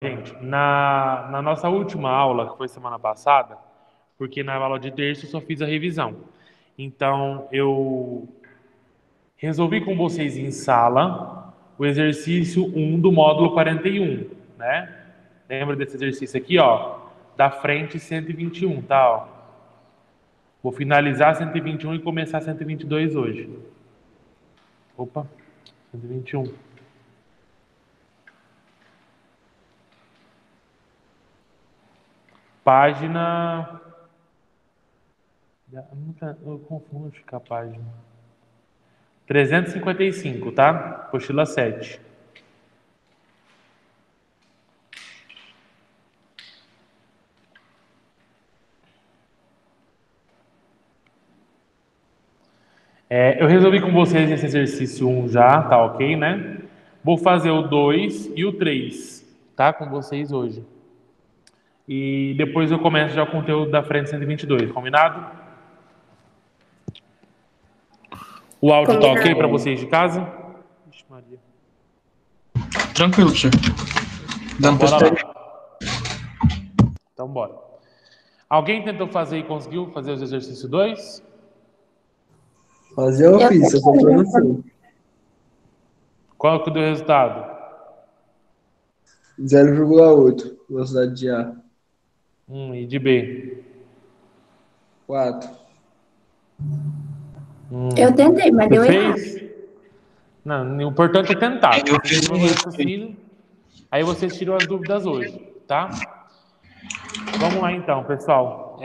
gente, na nossa última aula, que foi semana passada, porque na aula de terça eu só fiz a revisão. Então, eu resolvi com vocês em sala o exercício 1 do módulo 41, né? Lembra desse exercício aqui, ó? Da frente 121, tá? Ó. Vou finalizar 121 e começar 122 hoje. Opa, 121. Página... Eu confundo com a página. 355, tá? Apostila 7. Eu resolvi com vocês esse exercício 1 já, tá ok, né? Vou fazer o 2 e o 3, tá? Com vocês hoje. E depois eu começo já o conteúdo da frente 122, combinado? O áudio tá ok para vocês de casa? Ixi, Maria. Tranquilo, professor. Então, bora lá. Então, bora. Alguém tentou fazer e conseguiu fazer os exercícios 2? Fazer eu fiz, eu sou professor. Qual que deu o resultado? 0,8 velocidade de A. E de B? 4. Eu tentei, mas deu errado. Não, o importante é tentar. Eu fiz um raciocínio. Aí vocês tiram as dúvidas hoje, tá? Vamos lá então, pessoal.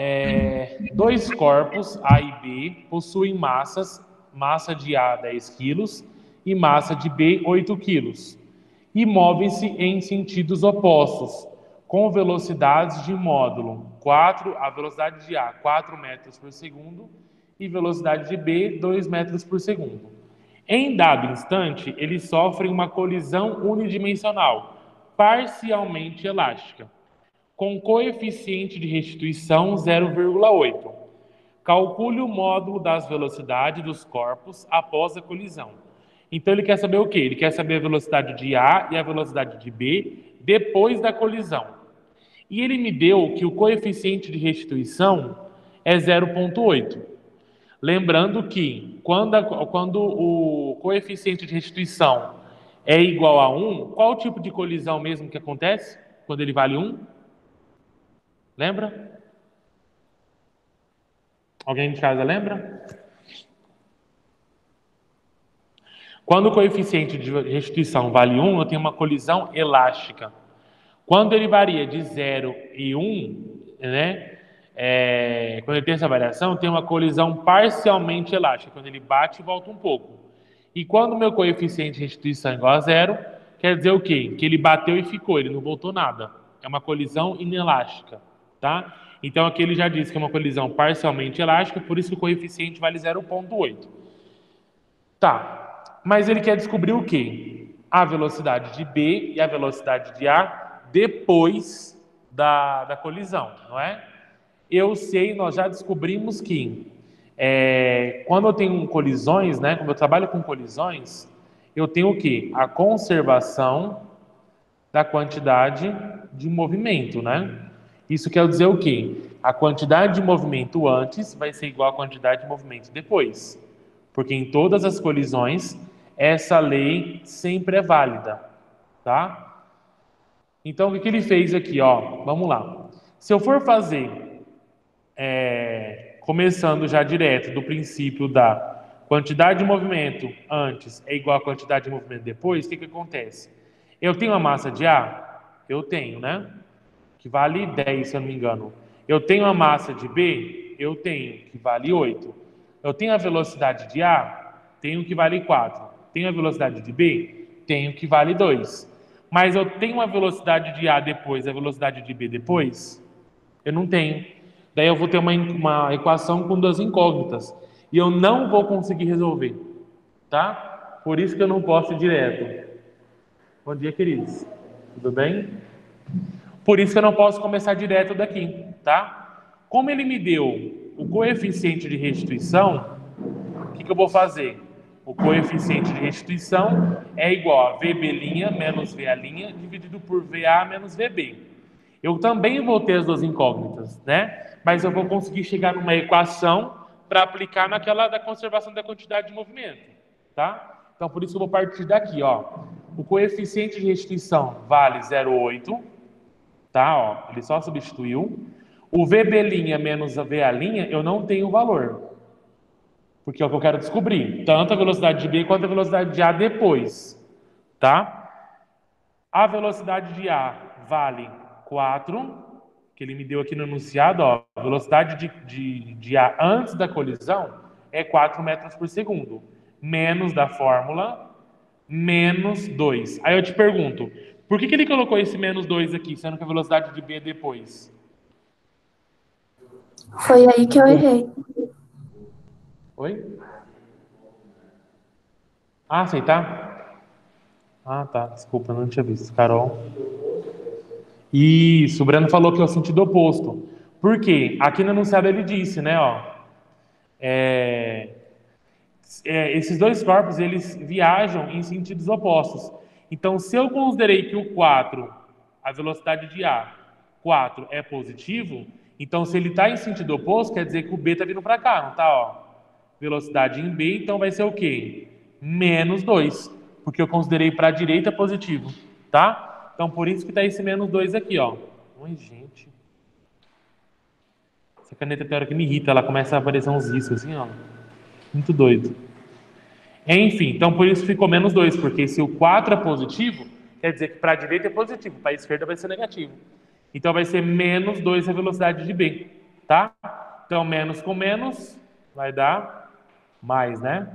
Dois corpos, A e B, possuem massa de A 10 kg e massa de B 8 kg, e movem-se em sentidos opostos, com velocidades de módulo 4, a velocidade de A 4 metros por segundo e velocidade de B 2 metros por segundo. Em dado instante, eles sofrem uma colisão unidimensional, parcialmente elástica, com coeficiente de restituição 0,8. Calcule o módulo das velocidades dos corpos após a colisão. Então ele quer saber o quê? Ele quer saber a velocidade de A e a velocidade de B depois da colisão. E ele me deu que o coeficiente de restituição é 0,8. Lembrando que quando o coeficiente de restituição é igual a 1, qual tipo de colisão mesmo que acontece quando ele vale 1? Lembra? Alguém de casa lembra? Quando o coeficiente de restituição vale 1, eu tenho uma colisão elástica. Quando ele varia de 0 e 1, né? Quando ele tem essa variação, tem uma colisão parcialmente elástica, quando ele bate e volta um pouco. E quando o meu coeficiente de restituição é igual a 0, quer dizer o quê? Que ele bateu e ficou, ele não voltou nada. É uma colisão inelástica, tá? Então aqui ele já disse que é uma colisão parcialmente elástica, por isso que o coeficiente vale 0,8. Tá, mas ele quer descobrir o quê? A velocidade de B e a velocidade de A depois da colisão, não é? Eu sei, nós já descobrimos que quando eu tenho colisões, né, quando eu trabalho com colisões, eu tenho o quê? A conservação da quantidade de movimento, né? Isso quer dizer o quê? A quantidade de movimento antes vai ser igual à quantidade de movimento depois. Porque em todas as colisões, essa lei sempre é válida, tá? Então, o que ele fez aqui, ó? Vamos lá. Se eu for fazer... começando já direto do princípio da quantidade de movimento antes é igual à quantidade de movimento depois, o que acontece? Eu tenho a massa de A? Eu tenho, né? Que vale 10, se eu não me engano. Eu tenho a massa de B? Eu tenho, que vale 8. Eu tenho a velocidade de A? Tenho, que vale 4. Tenho a velocidade de B? Tenho, que vale 2. Mas eu tenho a velocidade de A depois, a velocidade de B depois? Eu não tenho. Daí eu vou ter uma equação com duas incógnitas. E eu não vou conseguir resolver. Tá? Por isso que eu não posso ir direto. Bom dia, queridos. Tudo bem? Por isso que eu não posso começar direto daqui. Tá? Como ele me deu o coeficiente de restituição, o que eu vou fazer? O coeficiente de restituição é igual a VB' menos VA' dividido por VA menos VB. Eu também vou ter as duas incógnitas, né? Mas eu vou conseguir chegar numa equação para aplicar naquela da conservação da quantidade de movimento, tá? Então, por isso eu vou partir daqui, ó. O coeficiente de restituição vale 0,8, tá? Ó, ele só substituiu. O VB' menos a VA' eu não tenho valor, porque é o que eu quero descobrir, tanto a velocidade de B quanto a velocidade de A depois, tá? A velocidade de A vale 4, que ele me deu aqui no enunciado, ó. A velocidade de A antes da colisão é 4 metros por segundo, menos da fórmula, menos 2. Aí eu te pergunto, por que ele colocou esse menos 2 aqui, sendo que a velocidade de B é depois? Foi aí que eu errei. Oi? Ah, sei, tá? Ah, tá. Desculpa, não tinha visto. Carol. Isso, o Breno falou que é o sentido oposto. Por quê? Aqui no enunciado ele disse, né, ó. Esses dois corpos, eles viajam em sentidos opostos. Então, se eu considerei que o 4, a velocidade de A, 4 é positivo, então se ele está em sentido oposto, quer dizer que o B está vindo para cá, não tá, ó? Velocidade em B, então vai ser o quê? Menos 2, porque eu considerei para a direita positivo, tá? Então, por isso que está esse menos 2 aqui, ó. Ai, gente. Essa caneta tem hora que me irrita, ela começa a aparecer uns riscos assim, ó. Muito doido. Enfim, então por isso ficou menos 2, porque se o 4 é positivo, quer dizer que para a direita é positivo, para a esquerda vai ser negativo. Então vai ser menos 2 a velocidade de B, tá? Então menos com menos vai dar mais, né?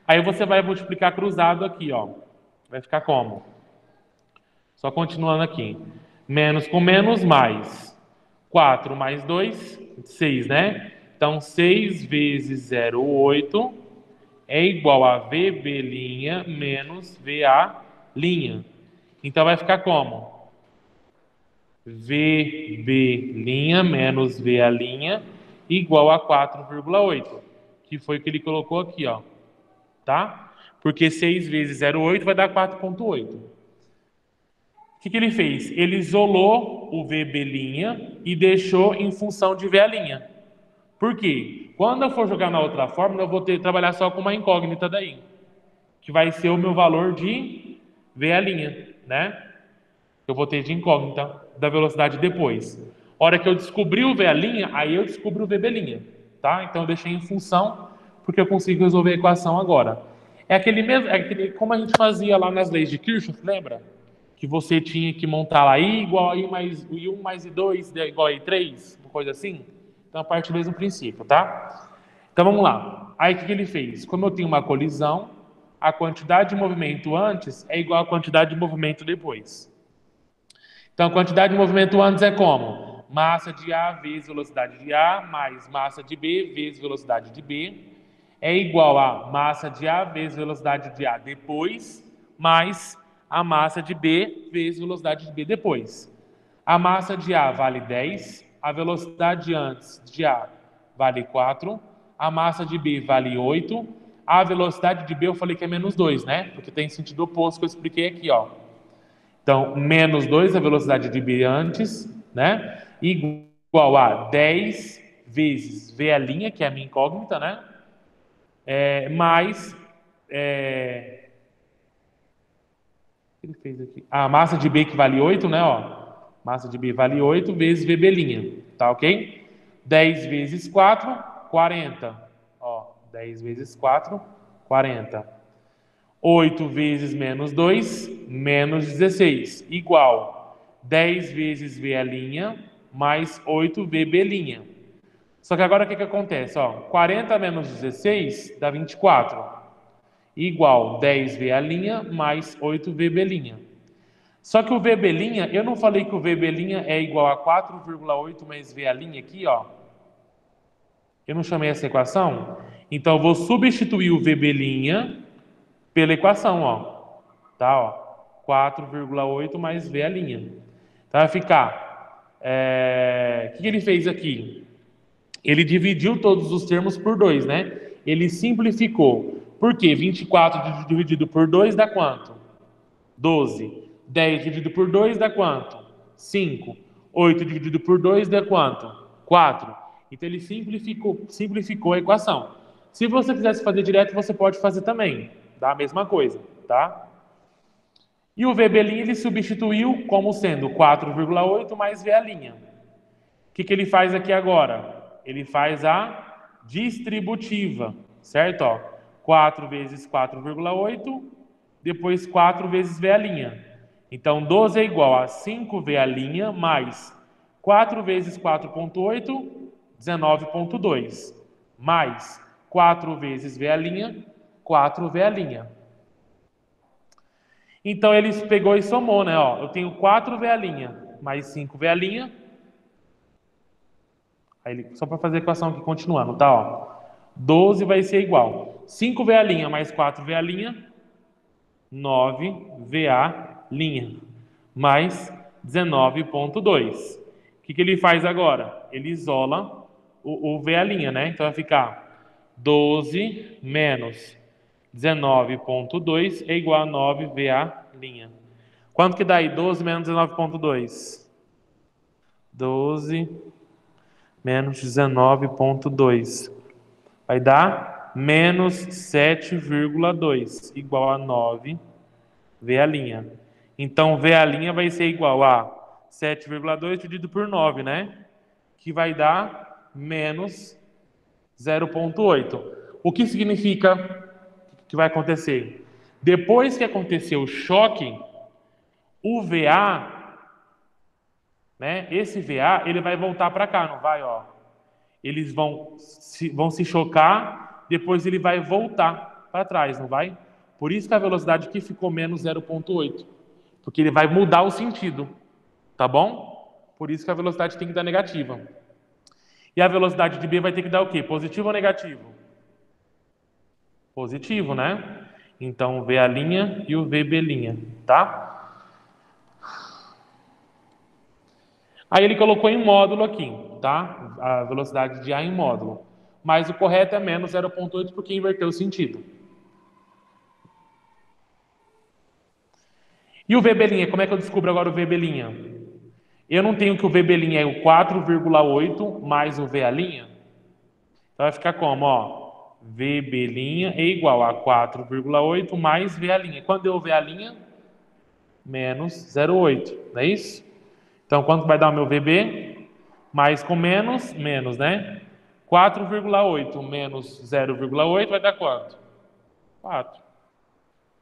Aí você vai multiplicar cruzado aqui, ó. Vai ficar como? Só continuando aqui. Menos com menos, mais. 4 mais 2, 6, né? Então 6 vezes 0,8 é igual a VB' menos VA'. Então vai ficar como? VB' menos VA' igual a 4,8, que foi o que ele colocou aqui, ó. Tá? Porque 6 vezes 0,8 vai dar 4,8. O que ele fez? Ele isolou o VB' e deixou em função de VA'. Por quê? Quando eu for jogar na outra fórmula, eu vou ter que trabalhar só com uma incógnita daí, que vai ser o meu valor de VA', né? Eu vou ter de incógnita da velocidade depois. A hora que eu descobri o VA', aí eu descubro o VB', tá? Então eu deixei em função, porque eu consigo resolver a equação agora. É aquele mesmo, como a gente fazia lá nas leis de Kirchhoff, lembra? Que você tinha que montar lá I igual a I mais I1 mais I2 é igual a I3, uma coisa assim. Então, a partir do mesmo princípio, tá? Então, vamos lá. Aí, o que ele fez? Como eu tenho uma colisão, a quantidade de movimento antes é igual à quantidade de movimento depois. Então, a quantidade de movimento antes é como? Massa de A vezes velocidade de A mais massa de B vezes velocidade de B é igual a massa de A vezes velocidade de A depois mais a massa de B vezes velocidade de B depois. A massa de A vale 10, a velocidade antes de A vale 4, a massa de B vale 8, a velocidade de B eu falei que é menos 2, né? Porque tem sentido oposto que eu expliquei aqui, ó. Então, menos 2 a velocidade de B antes, né? Igual a 10 vezes VA', que é a minha incógnita, né? Mais... o que ele fez aqui? A massa de B que vale 8, né? Ó. Massa de B vale 8 vezes VB', tá ok? 10 vezes 4, 40. Ó, 10 vezes 4, 40. 8 vezes menos 2, menos 16, igual 10 vezes VA' mais 8 VB'. Só que agora o que acontece? Ó, 40 menos 16 dá 24, igual 10 VA' mais 8 VB'. Só que o VB', eu não falei que o VB' é igual a 4,8 mais VA' aqui, ó. Eu não chamei essa equação? Então, eu vou substituir o VB' pela equação, ó. Tá, ó. 4,8 mais VA'. Então, vai ficar... O que ele fez aqui? Ele dividiu todos os termos por 2, né? Ele simplificou. Por quê? 24 dividido por 2 dá quanto? 12. 10 dividido por 2 dá quanto? 5. 8 dividido por 2 dá quanto? 4. Então ele simplificou a equação. Se você quisesse fazer direto, você pode fazer também. Dá a mesma coisa, tá? E o VB' ele substituiu como sendo 4,8 mais V'. O que ele faz aqui agora? Ele faz a distributiva, certo? Ó, 4 vezes 4,8, depois 4 vezes V'. Então, 12 é igual a 5V' mais 4 vezes 4,8, 19,2. Mais 4 vezes V', 4V'. Então, ele pegou e somou, né? Ó, eu tenho 4V' mais 5V'. Aí, só para fazer a equação aqui, continuando, tá? Ó, 12 vai ser igual 5V' mais 4V', 9VA', mais 19,2. O que ele faz agora? Ele isola o VA', né? Então vai ficar 12 menos 19,2 é igual a 9VA'. Quanto que dá aí? 12 menos 19,2? 12 menos 19,2. Vai dar menos 7,2, igual a 9VA'. Então, VA' vai ser igual a 7,2 dividido por 9, né? Que vai dar menos 0,8. O que significa que vai acontecer? Depois que aconteceu o choque, o VA, né? Esse VA, ele vai voltar para cá, não vai? Ó. Eles vão se chocar, depois ele vai voltar para trás, não vai? Por isso que a velocidade aqui ficou menos 0,8. Porque ele vai mudar o sentido, tá bom? Por isso que a velocidade tem que dar negativa. E a velocidade de B vai ter que dar o quê? Positivo ou negativo? Positivo, né? Então, VA' e o VB', tá? Aí ele colocou em módulo aqui, tá? A velocidade de A em módulo. Mas o correto é menos 0,8 porque inverteu o sentido. E o VB', como é que eu descubro agora o VB'? Eu não tenho que o VB' é o 4,8 mais o VA'? Então vai ficar como? Ó, VB' é igual a 4,8 mais VA'. Quando deu o VA'? Menos 0,8, não é isso? Então, quanto vai dar o meu VB? Mais com menos, menos, né? 4,8 menos 0,8 vai dar quanto? 4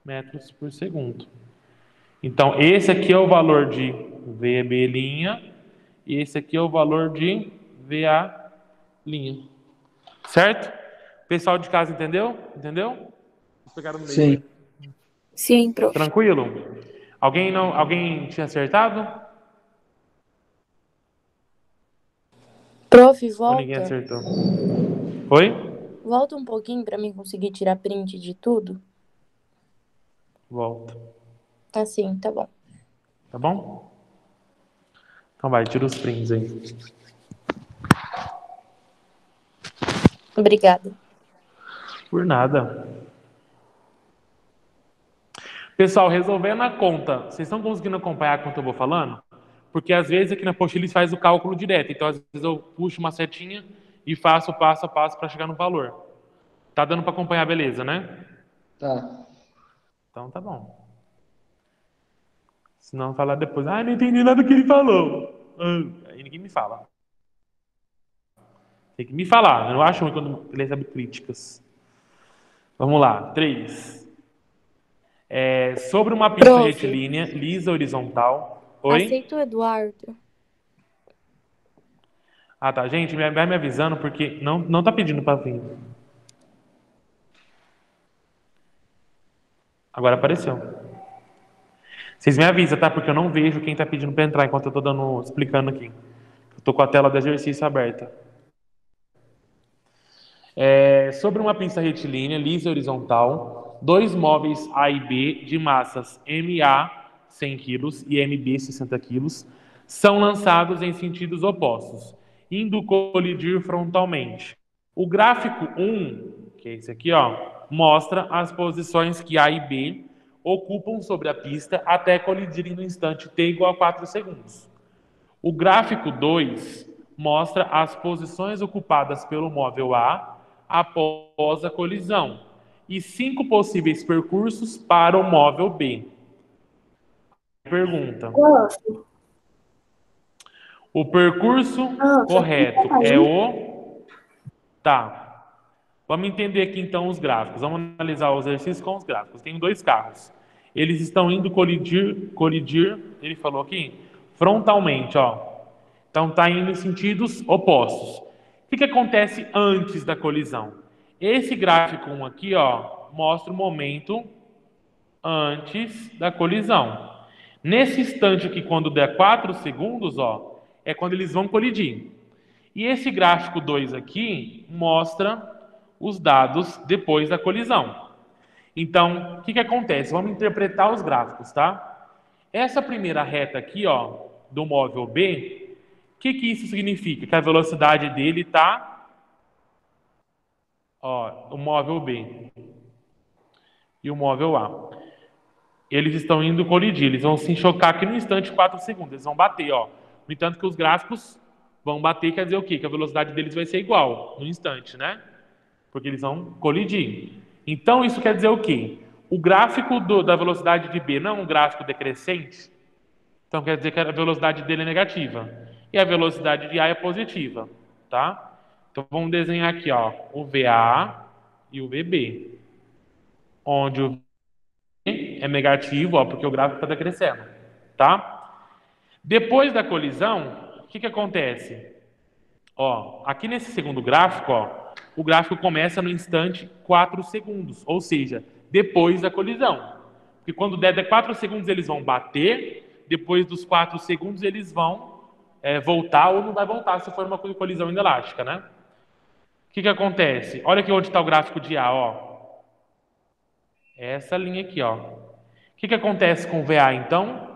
metros por segundo. Então, esse aqui é o valor de VB' e esse aqui é o valor de VA'. Certo? Pessoal de casa entendeu? Entendeu? Pegaram no meio. Sim. Sim, prof. Tranquilo? Alguém tinha acertado? Prof, Ou ninguém volta. acertou? Oi? Volta um pouquinho para mim conseguir tirar print de tudo. Volta. Assim, tá bom. Tá bom? Então vai, tira os prints aí. Obrigada. Por nada. Pessoal, resolvendo a conta, vocês estão conseguindo acompanhar a conta que eu vou falando? Porque às vezes aqui na apostila eles fazem o cálculo direto. Então, às vezes eu puxo uma setinha e faço passo a passo para chegar no valor. Tá dando para acompanhar, beleza, né? Tá. Então tá bom. Se não falar depois, não entendi nada do que ele falou. Aí ninguém me fala. Tem que me falar. Eu não acho ruim quando ele recebe críticas. Vamos lá. 3. Sobre uma pista Prof. retilínea, lisa, horizontal. Oi? Aceita o Eduardo. Ah, tá. Gente, vai me avisando porque não tá pedindo para vir. Agora apareceu. Vocês me avisam, tá? Porque eu não vejo quem tá pedindo para entrar enquanto eu tô explicando aqui. Eu tô com a tela do exercício aberta. Sobre uma pista retilínea, lisa e horizontal, 2 móveis A e B de massas MA 100 kg e MB 60 kg são lançados em sentidos opostos, indo colidir frontalmente. O gráfico 1, que é esse aqui, ó, mostra as posições que A e B ocupam sobre a pista até colidirem no instante t igual a 4 segundos. O gráfico 2 mostra as posições ocupadas pelo móvel A após a colisão e 5 possíveis percursos para o móvel B. Pergunta: Gosto. o percurso correto é o... Tá. Vamos entender aqui então os gráficos. Vamos analisar o exercício com os gráficos. Tem dois carros. Eles estão indo colidir, ele falou aqui, frontalmente, ó. Então tá indo em sentidos opostos. O que acontece antes da colisão? Esse gráfico 1 aqui, ó, mostra o momento antes da colisão. Nesse instante aqui, quando der 4 segundos, ó, é quando eles vão colidir. E esse gráfico 2 aqui mostra os dados depois da colisão. Então, o que acontece? Vamos interpretar os gráficos, tá? Essa primeira reta aqui, ó, do móvel B, o que isso significa? Que a velocidade dele está, ó, o móvel B e o móvel A. Eles estão indo colidir, eles vão se chocar aqui no instante 4 segundos, eles vão bater, ó. No entanto que os gráficos vão bater, quer dizer o quê? Que a velocidade deles vai ser igual no instante, né? Porque eles vão colidir. Então, isso quer dizer o quê? O gráfico da velocidade de B não é um gráfico decrescente? Então, quer dizer que a velocidade dele é negativa. E a velocidade de A é positiva, tá? Então, vamos desenhar aqui, ó, o VA e o VB. Onde o V é negativo, ó, porque o gráfico está decrescendo, tá? Depois da colisão, o que acontece? Ó, aqui nesse segundo gráfico, ó, o gráfico começa no instante 4 segundos, ou seja, depois da colisão. Porque quando der 4 segundos eles vão bater, depois dos 4 segundos eles vão voltar ou não vai voltar se for uma colisão inelástica, né? O que acontece? Olha aqui onde está o gráfico de A, ó. Essa linha aqui, ó. O que acontece com o VA, então?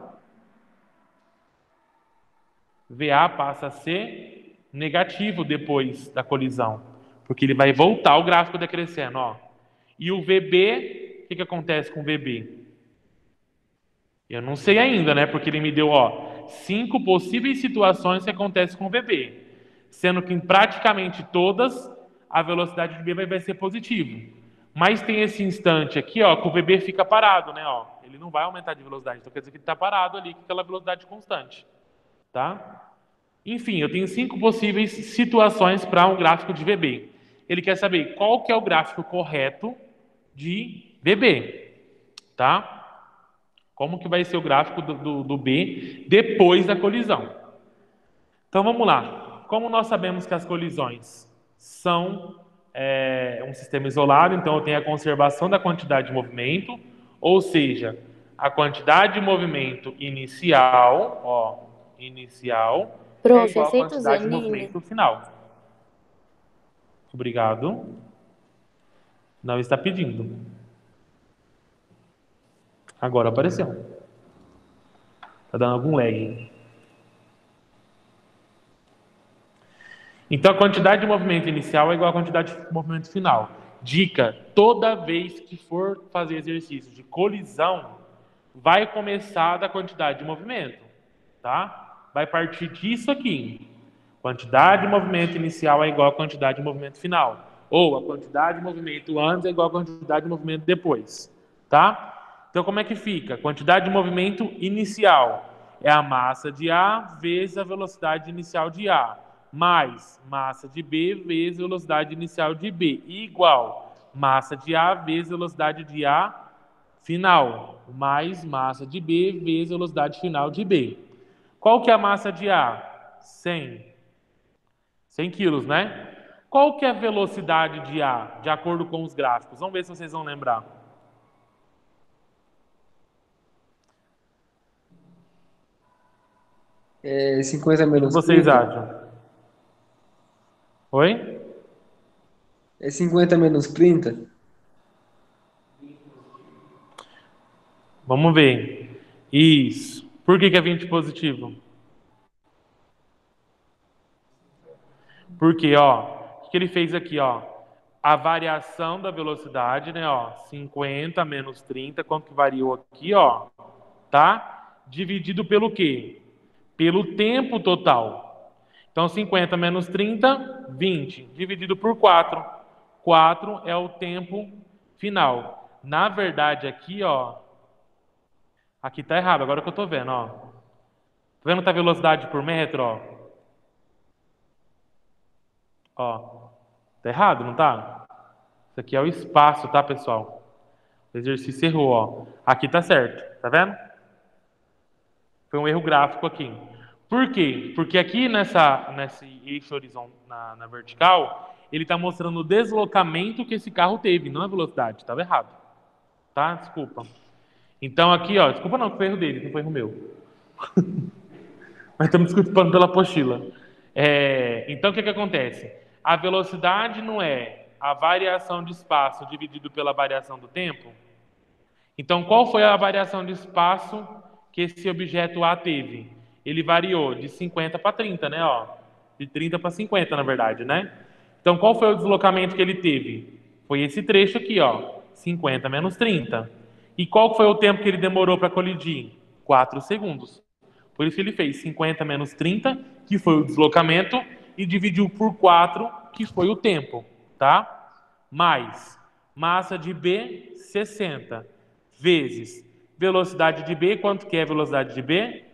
VA passa a ser negativo depois da colisão, porque ele vai voltar o gráfico decrescendo, ó. E o VB, o que acontece com o VB? Eu não sei ainda, né? Porque ele me deu, ó, 5 possíveis situações que acontecem com o VB, sendo que em praticamente todas a velocidade de B vai ser positiva. Mas tem esse instante aqui, ó, que o VB fica parado, né? Ó, ele não vai aumentar de velocidade, então quer dizer que ele está parado ali com aquela velocidade constante, tá? Enfim, eu tenho 5 possíveis situações para um gráfico de VB. Ele quer saber qual que é o gráfico correto de VB, tá? Como que vai ser o gráfico do B depois da colisão? Então vamos lá. Como nós sabemos que as colisões são um sistema isolado, então eu tenho a conservação da quantidade de movimento, ou seja, a quantidade de movimento inicial, ó, inicial, é Prof, igual à aceita o quantidade de Zenini? movimento final. Obrigado. Não está pedindo. Agora apareceu. Está dando algum lag. Então, a quantidade de movimento inicial é igual à quantidade de movimento final. Dica: toda vez que for fazer exercício de colisão, vai começar da quantidade de movimento, tá? Vai partir disso aqui. Quantidade de movimento inicial é igual à quantidade de movimento final. Ou a quantidade de movimento antes é igual à quantidade de movimento depois, tá? Então, como é que fica? Quantidade de movimento inicial é a massa de A vezes a velocidade inicial de A, mais massa de B vezes velocidade inicial de B, igual massa de A vezes velocidade de A final, mais massa de B vezes velocidade final de B. Qual que é a massa de A? 100 quilos, né? Qual que é a velocidade de A, de acordo com os gráficos? Vamos ver se vocês vão lembrar. É 50 O que menos vocês 30? acham? Oi? É 50 menos 30? Vamos ver. Isso. Por que é 20 positivo? Porque, ó, o que ele fez aqui, ó? a variação da velocidade, né, ó, 50 menos 30, quanto que variou aqui, ó, tá? Dividido pelo quê? Pelo tempo total. Então, 50 menos 30, 20, dividido por 4. 4 é o tempo final. Na verdade, aqui, ó, aqui tá errado, agora que eu tô vendo, ó. Tá vendo que tá a velocidade por metro, ó? Ó, tá errado, não tá? Isso aqui é o espaço, tá, pessoal? O exercício errou, ó. Aqui tá certo, tá vendo? Foi um erro gráfico aqui. Por quê? Porque aqui nesse eixo horizontal, na vertical, ele está mostrando o deslocamento que esse carro teve, não a velocidade. Estava errado. Tá? Desculpa. Então aqui, ó, desculpa não, foi erro dele, não foi erro meu. Mas estamos desculpando pela apostila. Então o que acontece? A velocidade não é a variação de espaço dividido pela variação do tempo? Então, qual foi a variação de espaço que esse objeto A teve? Ele variou de 50 para 30, né? Ó, de 30 para 50, na verdade, né? Então, qual foi o deslocamento que ele teve? Foi esse trecho aqui, ó, 50 menos 30. E qual foi o tempo que ele demorou para colidir? 4 segundos. Por isso ele fez 50 menos 30, que foi o deslocamento, e dividiu por 4, que foi o tempo, tá? Mais massa de B, 60. Vezes velocidade de B, quanto que é a velocidade de B?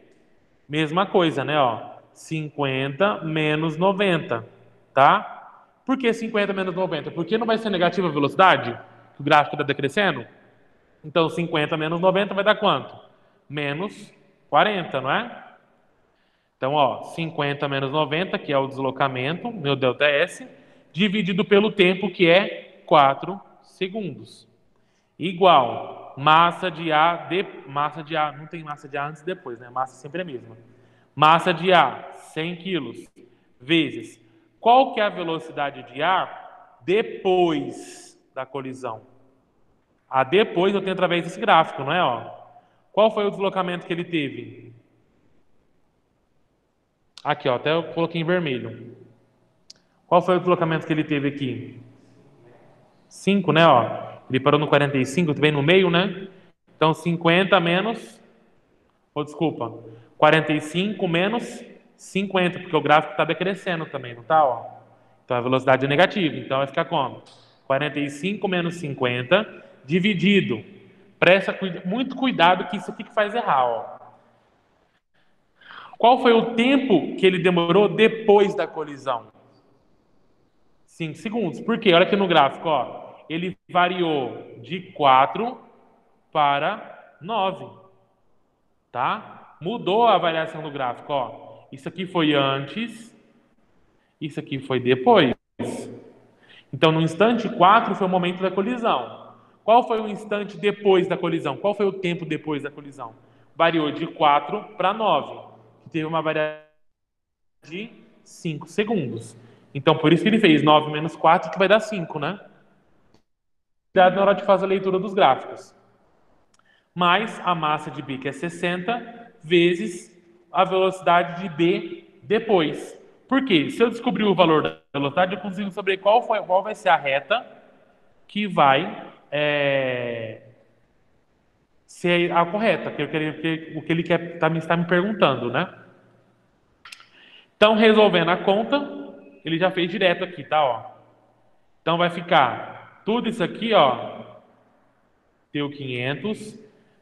Mesma coisa, né? Ó, 50 menos 90, tá? Por que 50 menos 90? Porque não vai ser negativa a velocidade? Que o gráfico está decrescendo? Então, 50 menos 90 vai dar quanto? Menos 40, não é? Então, ó, 50 menos 90, que é o deslocamento, meu ΔS, dividido pelo tempo, que é 4 segundos. Igual massa de A, não tem massa de A antes e depois, né? Massa sempre é a mesma. Massa de A, 100 quilos, vezes. Qual que é a velocidade de A depois da colisão? A depois eu tenho através desse gráfico, não é? Ó. Qual foi o deslocamento que ele teve? Aqui, ó, até eu coloquei em vermelho. Qual foi o deslocamento que ele teve aqui? 5, né? Ó. Ele parou no 45, bem no meio, né? Então, 50 menos... desculpa. 45 menos 50, porque o gráfico está decrescendo também, não está? Ó. Então, a velocidade é negativa. Então, vai ficar como? 45 menos 50, dividido. Presta muito cuidado que isso aqui que faz errar, ó. Qual foi o tempo que ele demorou depois da colisão? 5 segundos. Por quê? Olha aqui no gráfico, ó. Ele variou de 4 para 9. Tá? Mudou a variação do gráfico, ó. Isso aqui foi antes, isso aqui foi depois. Então, no instante 4 foi o momento da colisão. Qual foi o instante depois da colisão? Qual foi o tempo depois da colisão? Variou de 4 para 9, que teve uma variação de 5 segundos. Então, por isso que ele fez 9 menos 4, que vai dar 5, né? Cuidado na hora de fazer a leitura dos gráficos. Mais a massa de B, que é 60, vezes a velocidade de B depois. Por quê? Se eu descobrir o valor da velocidade, eu consigo saber qual vai ser a reta que vai ser a correta, que o que ele quer está me perguntando, né? Então, resolvendo a conta, ele já fez direto aqui, tá? Ó. Então, vai ficar tudo isso aqui, ó, deu 500,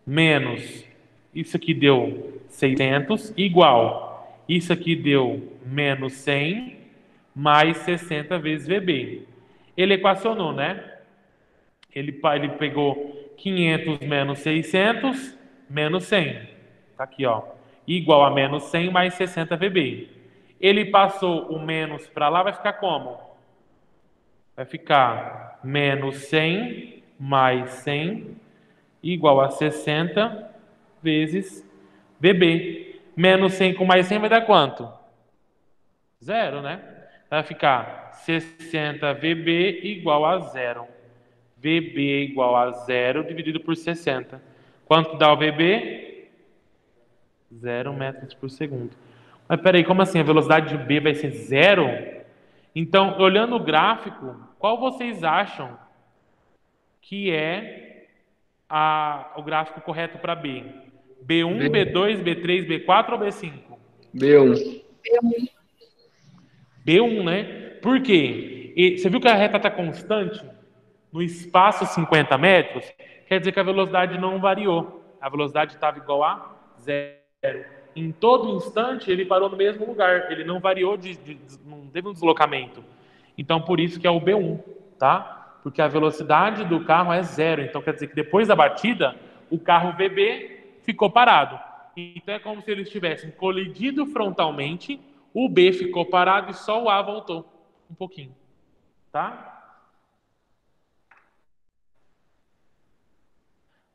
menos isso aqui deu 600, igual isso aqui deu menos 100, mais 60 vezes VB. Ele equacionou, né? Ele pegou 500 menos 600, menos 100. Tá aqui, ó. Igual a menos 100 mais 60 VB. Ele passou o menos para lá, vai ficar como? Vai ficar menos 100 mais 100 igual a 60 vezes VB. Menos 100 com mais 100 vai dar quanto? Zero, né? Vai ficar 60 VB igual a zero. VB igual a zero dividido por 60. Quanto dá o VB? 0 metros por segundo. Mas peraí, como assim? A velocidade de B vai ser zero? Então, olhando o gráfico, qual vocês acham que é o gráfico correto para B? B1, B2, B3, B4 ou B5? B1. B1, né? Por quê? Você viu que a reta está constante no espaço 50 metros? Quer dizer que a velocidade não variou. A velocidade estava igual a zero. Em todo instante, ele parou no mesmo lugar. Ele não variou, não teve um deslocamento. Então, por isso que é o B1, tá? Porque a velocidade do carro é zero. Então, quer dizer que depois da batida, o carro VB ficou parado. Então, é como se eles tivessem colidido frontalmente, o B ficou parado e só o A voltou um pouquinho, tá?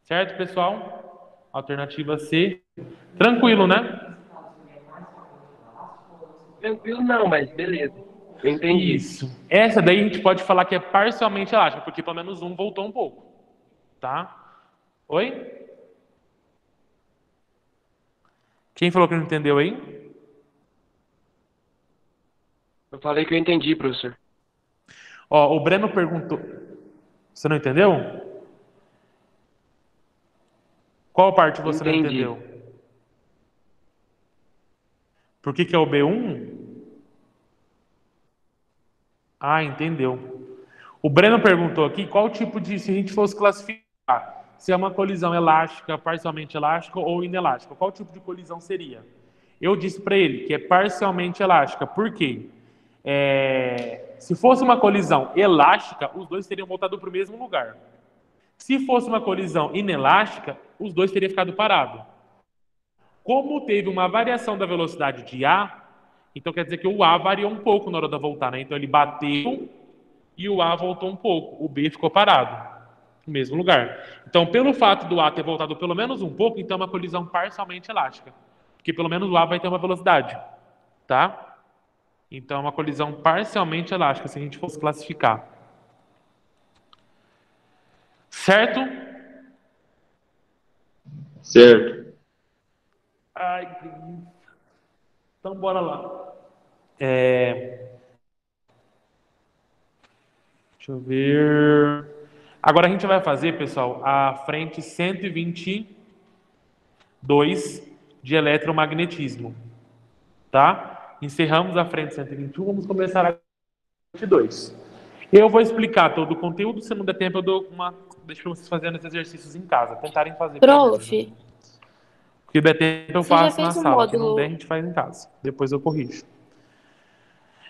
Certo, pessoal? Alternativa C. Tranquilo, né? Tranquilo não, mas beleza. Eu entendi. Isso. Essa daí a gente pode falar que é parcialmente elástica, porque pelo menos um voltou um pouco, tá? Oi? Quem falou que não entendeu aí? Eu falei que eu entendi, professor. Ó, o Breno perguntou. Você não entendeu? Qual parte você não Entendi. entendeu? Por que é o B1? Ah, entendeu. O Breno perguntou aqui qual tipo de, se a gente fosse classificar, se é uma colisão elástica, parcialmente elástica ou inelástica, qual tipo de colisão seria? Eu disse para ele que é parcialmente elástica. Por quê? Se fosse uma colisão elástica, os dois teriam voltado para o mesmo lugar. Se fosse uma colisão inelástica, os dois teriam ficado parados. Como teve uma variação da velocidade de A, então quer dizer que o A variou um pouco na hora da voltar, né? Então ele bateu e o A voltou um pouco, o B ficou parado no mesmo lugar. Então, pelo fato do A ter voltado pelo menos um pouco, então é uma colisão parcialmente elástica, porque pelo menos o A vai ter uma velocidade, tá? Então é uma colisão parcialmente elástica, se a gente fosse classificar. Certo? Certo. Ai, que preguiça. Então, bora lá. Deixa eu ver. Agora a gente vai fazer, pessoal, a frente 122 de eletromagnetismo. Tá? Encerramos a frente 121, vamos começar a 22. Eu vou explicar todo o conteúdo, se não der tempo eu dou uma... Deixa vocês fazendo esses exercícios em casa, tentarem fazer. Prof, Se der tempo eu você já faço na fez um sala, se não módulo... der a gente faz em casa. Depois eu corrijo.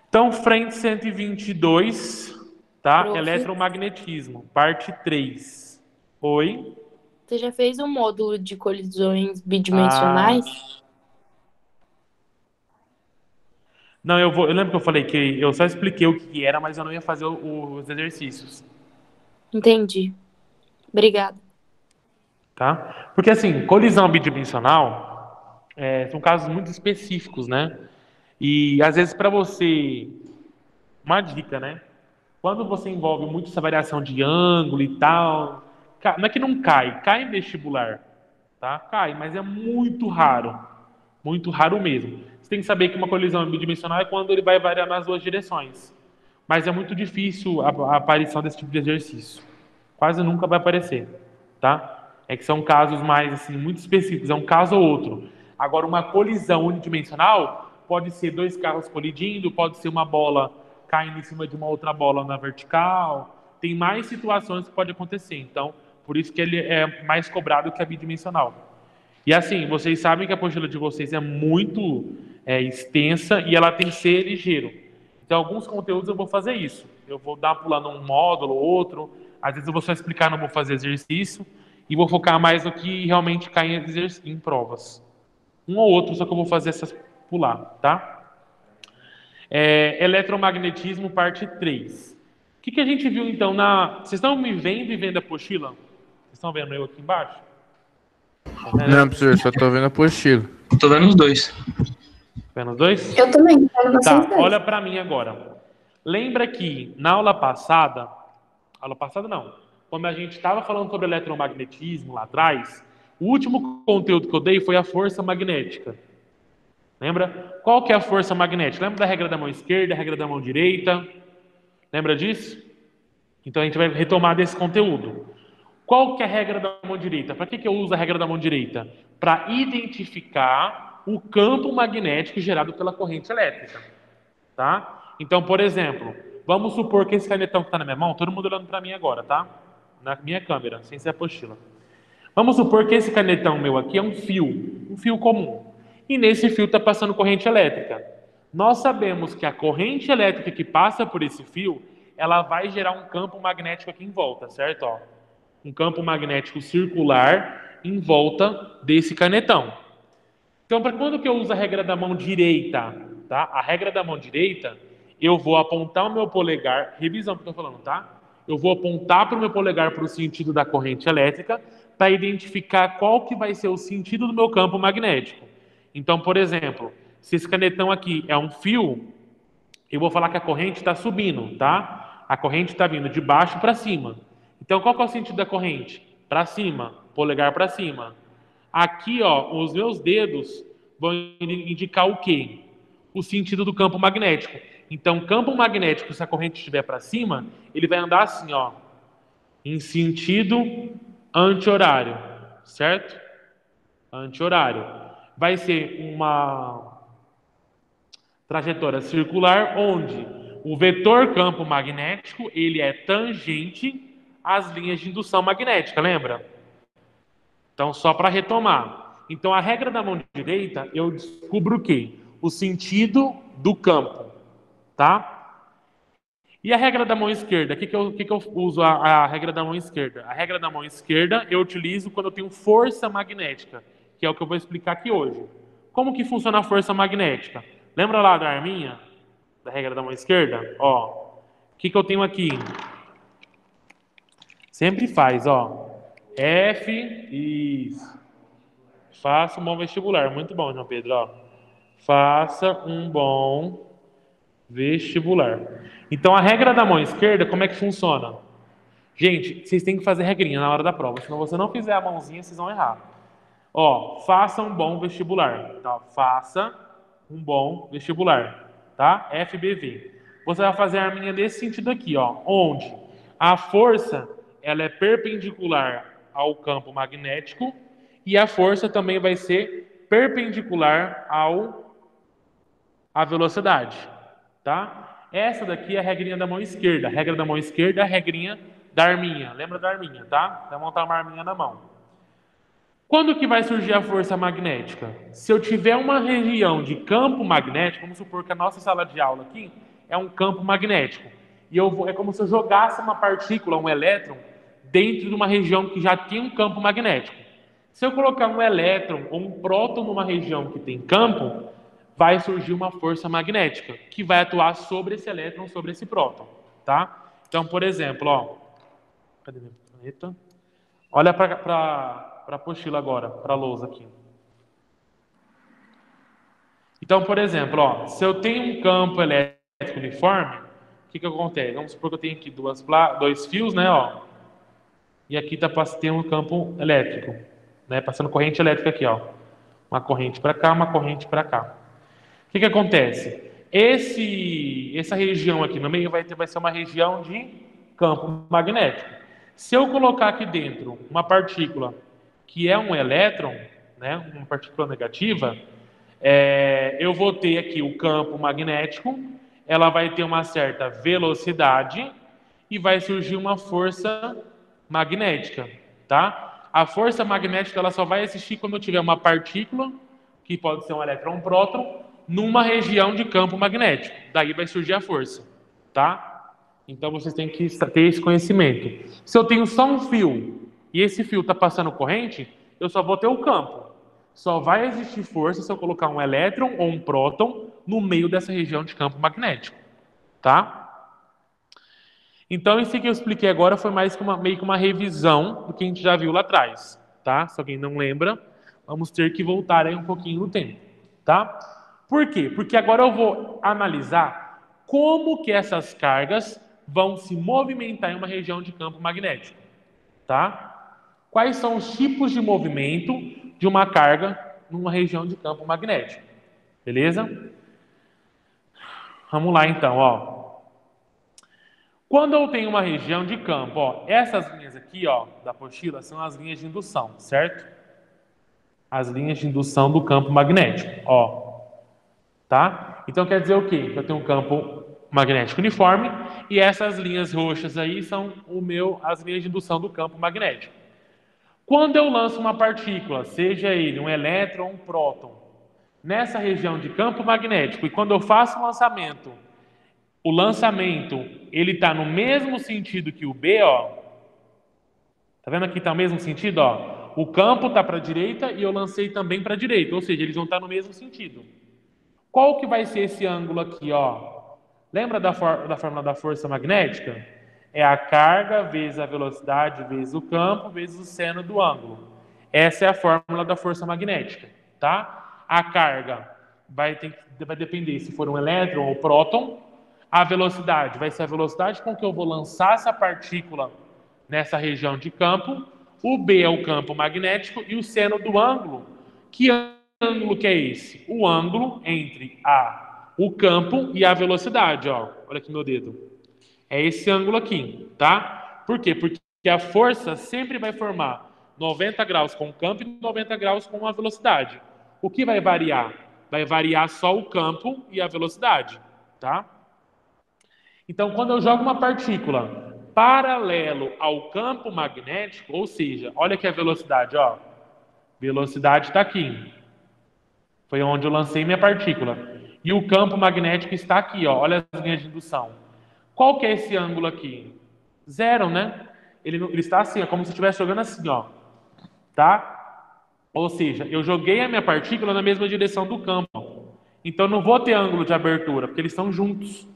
Então, frente 122, tá? Prof. Eletromagnetismo, parte 3. Oi? Você já fez um módulo de colisões bidimensionais? Não, eu lembro que eu falei que eu só expliquei o que era, mas eu não ia fazer os exercícios, Entendi. Obrigada. tá? Porque assim, colisão bidimensional são casos muito específicos, né? E às vezes para você, uma dica, né? Quando você envolve muito essa variação de ângulo e tal, não é que não cai, cai em vestibular, tá? Cai, mas é muito raro mesmo. Você tem que saber que uma colisão bidimensional é quando ele vai variar nas duas direções, mas é muito difícil a aparição desse tipo de exercício. Quase nunca vai aparecer, tá? É que são casos mais assim muito específicos, é um caso ou outro. Agora uma colisão unidimensional pode ser dois carros colidindo, pode ser uma bola caindo em cima de uma outra bola na vertical. Tem mais situações que pode acontecer. Então, por isso que ele é mais cobrado que a bidimensional. E assim, vocês sabem que a apostila de vocês é muito extensa e ela tem que ser ligeiro. Então, alguns conteúdos eu vou fazer isso. Eu vou dar pulando um módulo ou outro. Às vezes eu vou só explicar, não vou fazer exercício. E vou focar mais no que realmente cai em provas. Um ou outro, só que eu vou fazer essas pular, tá? Eletromagnetismo, parte 3. O que a gente viu, então, Vocês estão me vendo e vendo a apostila? Vocês estão vendo eu aqui embaixo? Tá vendo? Não, professor, só tô vendo a apostila. Tô vendo os dois. Vendo os dois? Eu também, quero vocês Tá, dois. olha para mim agora. Lembra que na aula passada não, quando a gente estava falando sobre eletromagnetismo lá atrás, o último conteúdo que eu dei foi a força magnética. Lembra? Qual que é a força magnética? Lembra da regra da mão esquerda, a regra da mão direita? Lembra disso? Então a gente vai retomar desse conteúdo. Qual que é a regra da mão direita? Para que eu uso a regra da mão direita? Para identificar o campo magnético gerado pela corrente elétrica, tá? Então, por exemplo, vamos supor que esse canetão que está na minha mão, todo mundo olhando para mim agora, tá? Na minha câmera, sem ser apostila. Vamos supor que esse canetão meu aqui é um fio comum. E nesse fio está passando corrente elétrica. Nós sabemos que a corrente elétrica que passa por esse fio, ela vai gerar um campo magnético aqui em volta, certo? Ó, um campo magnético circular em volta desse canetão. Então, para quando que eu uso a regra da mão direita, tá? A regra da mão direita, eu vou apontar o meu polegar, revisão que eu estou falando, tá? Eu vou apontar para o meu polegar para o sentido da corrente elétrica para identificar qual que vai ser o sentido do meu campo magnético. Então, por exemplo, se esse canetão aqui é um fio, eu vou falar que a corrente está subindo, tá? A corrente está vindo de baixo para cima. Então, qual que é o sentido da corrente? Para cima, polegar para cima. Aqui, ó, os meus dedos vão indicar o quê? O sentido do campo magnético. Então, campo magnético, se a corrente estiver para cima, ele vai andar assim, ó, em sentido anti-horário, certo? Anti-horário. Vai ser uma trajetória circular onde o vetor campo magnético ele é tangente às linhas de indução magnética, lembra? Então, só para retomar. Então, a regra da mão direita, eu descubro o quê? O sentido do campo, tá? E a regra da mão esquerda? O que eu uso a regra da mão esquerda? A regra da mão esquerda eu utilizo quando eu tenho força magnética, que é o que eu vou explicar aqui hoje. Como que funciona a força magnética? Lembra lá da arminha? Da regra da mão esquerda? Ó, o que eu tenho aqui? Sempre faz, ó. F, isso. Faça um bom vestibular. Muito bom, João Pedro, ó. Faça um bom vestibular. Então, a regra da mão esquerda, como é que funciona? Gente, vocês têm que fazer regrinha na hora da prova. Se você não fizer a mãozinha, vocês vão errar. Ó, faça um bom vestibular. Tá? Faça um bom vestibular. Tá? FBV. Você vai fazer a arminha nesse sentido aqui, ó. Onde a força ela é perpendicular ao campo magnético e a força também vai ser perpendicular à velocidade. Tá? Essa daqui é a regrinha da mão esquerda. A regra da mão esquerda é a regrinha da arminha. Lembra da arminha, tá? Vai montar uma arminha na mão. Quando que vai surgir a força magnética? Se eu tiver uma região de campo magnético, vamos supor que a nossa sala de aula aqui é um campo magnético. E é como se eu jogasse uma partícula, um elétron, dentro de uma região que já tem um campo magnético. Se eu colocar um elétron ou um próton numa região que tem campo, vai surgir uma força magnética que vai atuar sobre esse elétron, sobre esse próton, tá? Então, por exemplo, ó, cadê minha caneta? Olha para a apostila agora, para a lousa aqui. Então, por exemplo, ó, se eu tenho um campo elétrico uniforme, o que acontece? Vamos supor que eu tenho aqui dois fios, né, ó, e aqui tem um campo elétrico, né, passando corrente elétrica aqui, ó, uma corrente para cá, uma corrente para cá. O que acontece? Essa região aqui no meio vai ser uma região de campo magnético. Se eu colocar aqui dentro uma partícula que é um elétron, né, uma partícula negativa, eu vou ter aqui o campo magnético, ela vai ter uma certa velocidade e vai surgir uma força magnética, tá? A força magnética ela só vai existir quando eu tiver uma partícula, que pode ser um elétron ou um próton, numa região de campo magnético. Daí vai surgir a força, tá? Então vocês têm que ter esse conhecimento. Se eu tenho só um fio e esse fio está passando corrente, eu só vou ter o campo. Só vai existir força se eu colocar um elétron ou um próton no meio dessa região de campo magnético, tá? Então isso que eu expliquei agora foi meio que uma revisão do que a gente já viu lá atrás, tá? Se alguém não lembra, vamos ter que voltar aí um pouquinho no tempo, tá? Por quê? Porque agora eu vou analisar como que essas cargas vão se movimentar em uma região de campo magnético, tá? Quais são os tipos de movimento de uma carga numa região de campo magnético, beleza? Vamos lá então, ó. Quando eu tenho uma região de campo, ó, essas linhas aqui, ó, da apostila, são as linhas de indução, certo? As linhas de indução do campo magnético, ó, tá? Então quer dizer o quê? Eu tenho um campo magnético uniforme e essas linhas roxas aí são as linhas de indução do campo magnético. Quando eu lanço uma partícula, seja ele um elétron ou um próton, nessa região de campo magnético, e quando eu faço o lançamento, ele está no mesmo sentido que o B, ó. Tá vendo aqui está no mesmo sentido, ó? O campo está para a direita e eu lancei também para a direita, ou seja, eles vão estar no mesmo sentido. Qual que vai ser esse ângulo aqui, ó? Lembra da fórmula da força magnética? É a carga vezes a velocidade vezes o campo vezes o seno do ângulo. Essa é a fórmula da força magnética, tá? A carga vai depender se for um elétron ou próton. A velocidade vai ser a velocidade com que eu vou lançar essa partícula nessa região de campo. O B é o campo magnético e o seno do ângulo. Que ângulo que é esse? O ângulo entre o campo e a velocidade, ó. Olha aqui meu dedo. É esse ângulo aqui, tá? Por quê? Porque a força sempre vai formar 90 graus com o campo e 90 graus com a velocidade. O que vai variar? Vai variar só o campo e a velocidade, tá? Então, quando eu jogo uma partícula paralelo ao campo magnético, ou seja, olha aqui a velocidade, ó. Velocidade está aqui. Foi onde eu lancei minha partícula. E o campo magnético está aqui, ó. Olha as linhas de indução. Qual que é esse ângulo aqui? Zero, né? Ele está assim, é como se eu estivesse jogando assim, ó. Tá? Ou seja, eu joguei a minha partícula na mesma direção do campo. Então, não vou ter ângulo de abertura, porque eles estão juntos.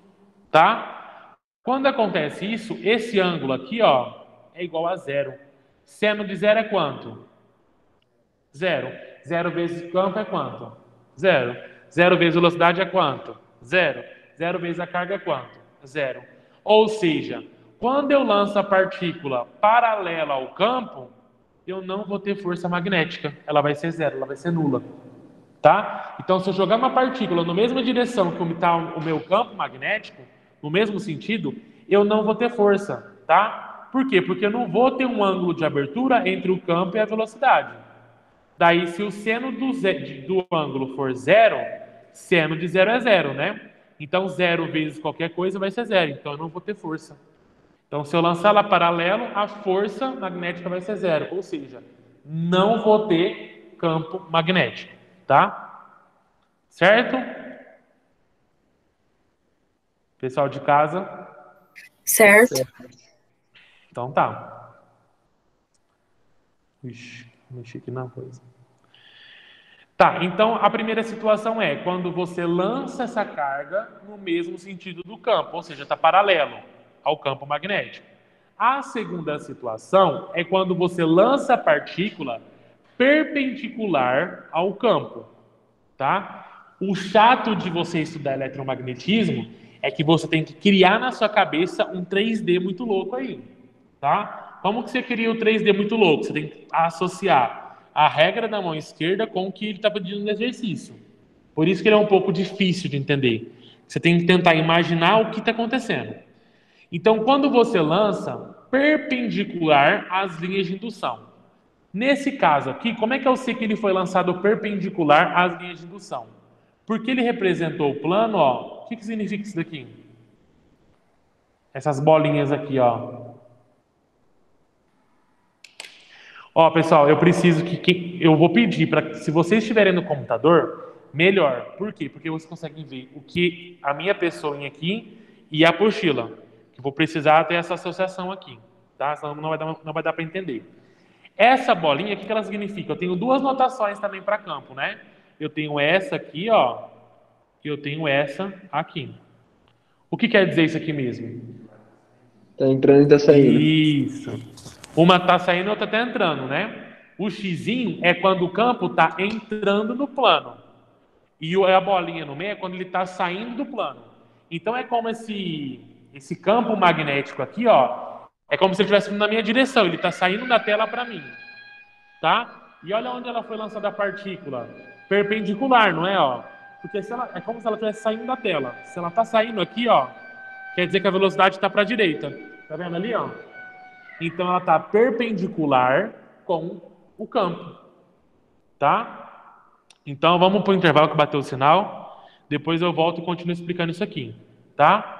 Tá? Quando acontece isso, esse ângulo aqui, ó, é igual a zero. Seno de zero é quanto? Zero. Zero vezes campo é quanto? Zero. Zero vezes velocidade é quanto? Zero. Zero vezes a carga é quanto? Zero. Ou seja, quando eu lanço a partícula paralela ao campo, eu não vou ter força magnética. Ela vai ser zero, ela vai ser nula. Tá? Então, se eu jogar uma partícula na mesma direção que está o meu campo magnético, no mesmo sentido, eu não vou ter força, tá? Por quê? Porque eu não vou ter um ângulo de abertura entre o campo e a velocidade. Daí, se o seno do ângulo for zero, seno de zero é zero, né? Então, zero vezes qualquer coisa vai ser zero. Então, eu não vou ter força. Então, se eu lançar ela paralelo, a força magnética vai ser zero. Ou seja, não vou ter campo magnético, tá? Certo? Pessoal de casa? Certo. Então tá. Ixi, mexi aqui na coisa. Tá, então a primeira situação é quando você lança essa carga no mesmo sentido do campo, ou seja, está paralelo ao campo magnético. A segunda situação é quando você lança a partícula perpendicular ao campo, tá? O chato de você estudar eletromagnetismo é que você tem que criar na sua cabeça um 3D muito louco aí, tá? Como que você cria o 3D muito louco? Você tem que associar a regra da mão esquerda com o que ele está pedindo no exercício. Por isso que ele é um pouco difícil de entender. Você tem que tentar imaginar o que está acontecendo. Então, quando você lança perpendicular às linhas de indução. Nesse caso aqui, como é que eu sei que ele foi lançado perpendicular às linhas de indução? Porque ele representou o plano, ó. O que significa isso daqui? Essas bolinhas aqui, ó. Ó, pessoal, eu preciso eu vou pedir para, se vocês estiverem no computador, melhor. Por quê? Porque vocês conseguem ver o que a minha pessoinha aqui e a apostila. Que eu vou precisar ter essa associação aqui, tá? Senão não vai dar para entender. Essa bolinha, o que ela significa? Eu tenho duas notações também para campo, né? Eu tenho essa aqui, ó, e eu tenho essa aqui. O que quer dizer isso aqui mesmo? Tá entrando e tá saindo. Isso. Uma tá saindo e outra tá entrando, né? O xizinho é quando o campo tá entrando no plano. E a bolinha no meio é quando ele tá saindo do plano. Então é como esse campo magnético aqui, ó, é como se ele estivesse vindo na minha direção. Ele tá saindo da tela para mim, tá? E olha onde ela foi lançada a partícula. Perpendicular, não é, ó? Porque é como se ela estivesse saindo da tela. Se ela tá saindo aqui, ó, quer dizer que a velocidade está para a direita. Tá vendo ali, ó? Então ela está perpendicular com o campo, tá? Então vamos para o intervalo que bateu o sinal. Depois eu volto e continuo explicando isso aqui, tá?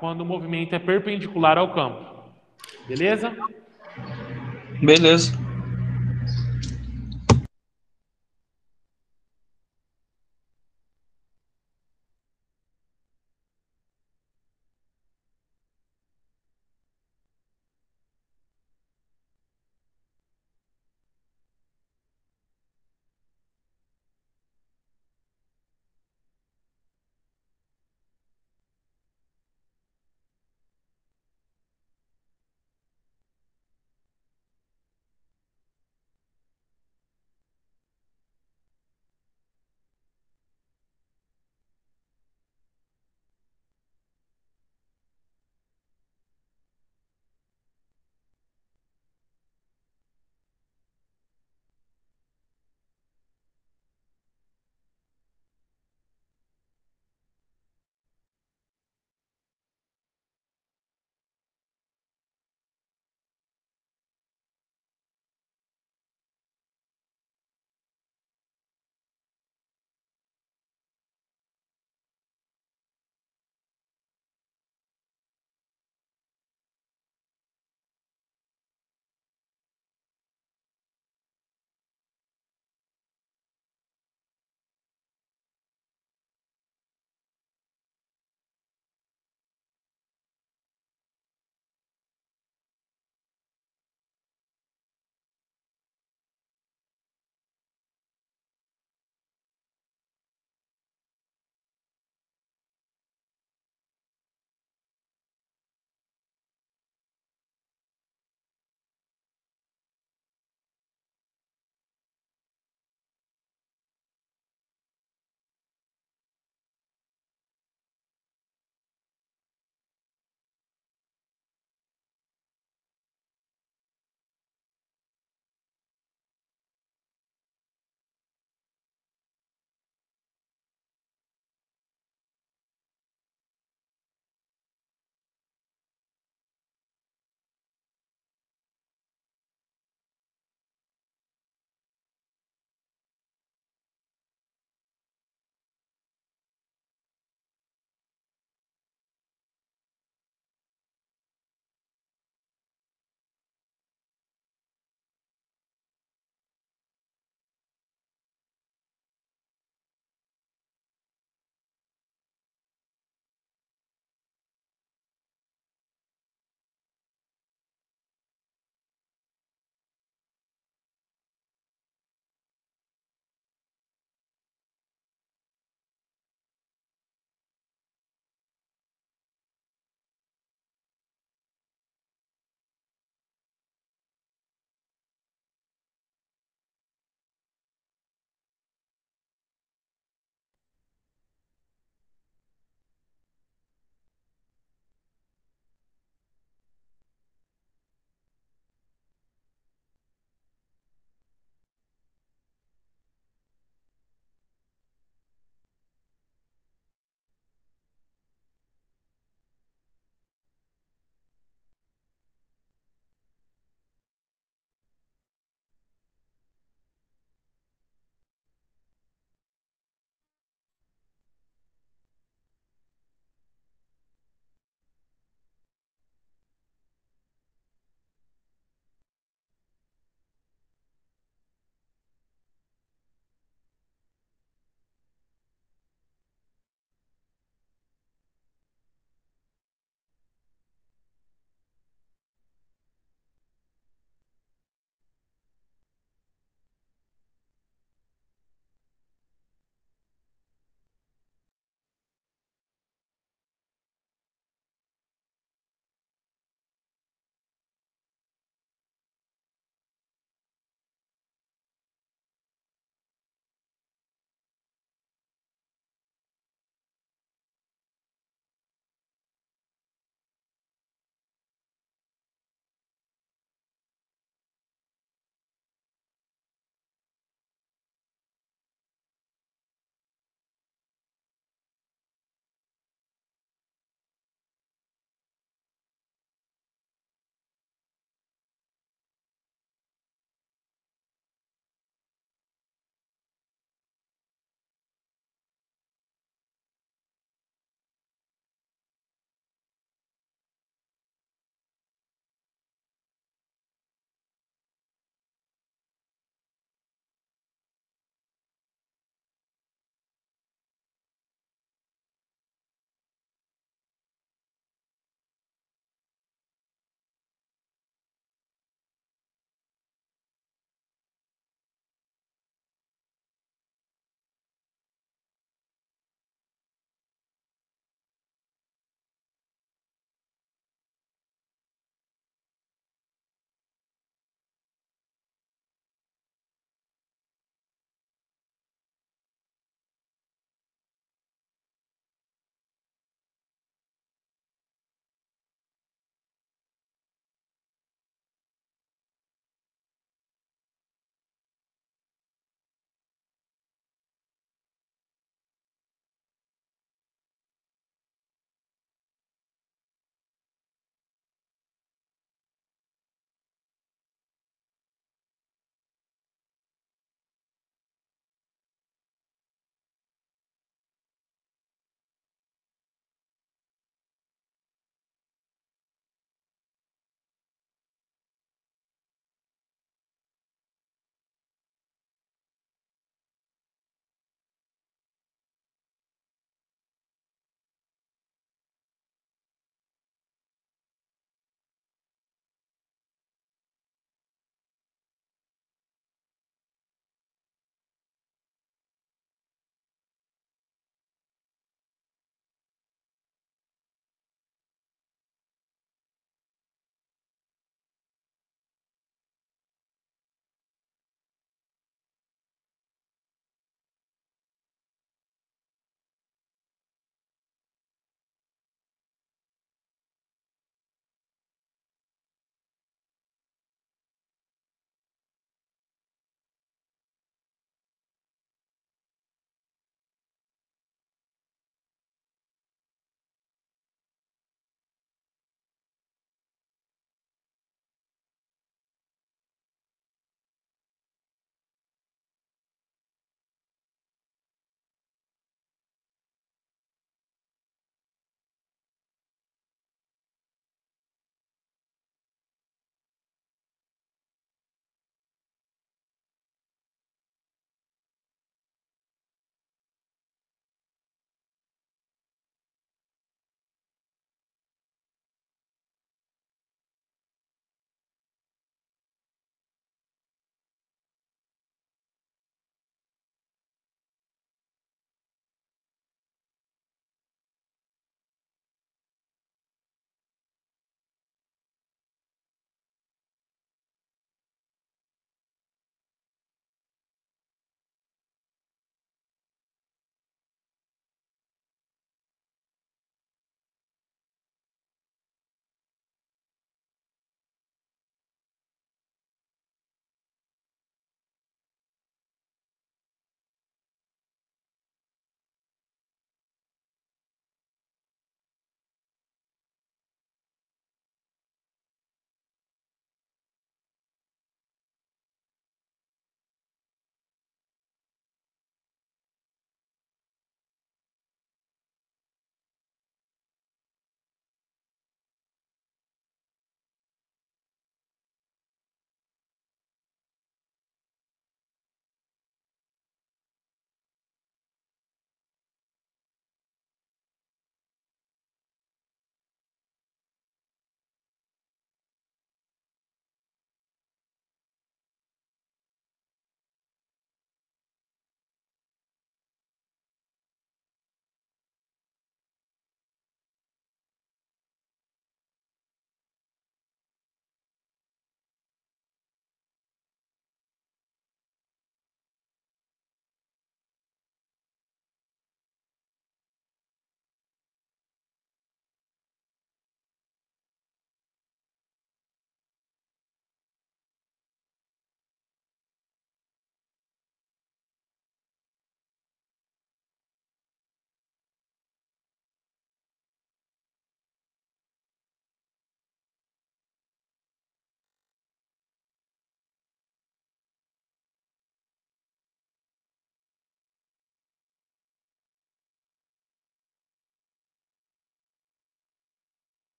Quando o movimento é perpendicular ao campo, beleza? Beleza.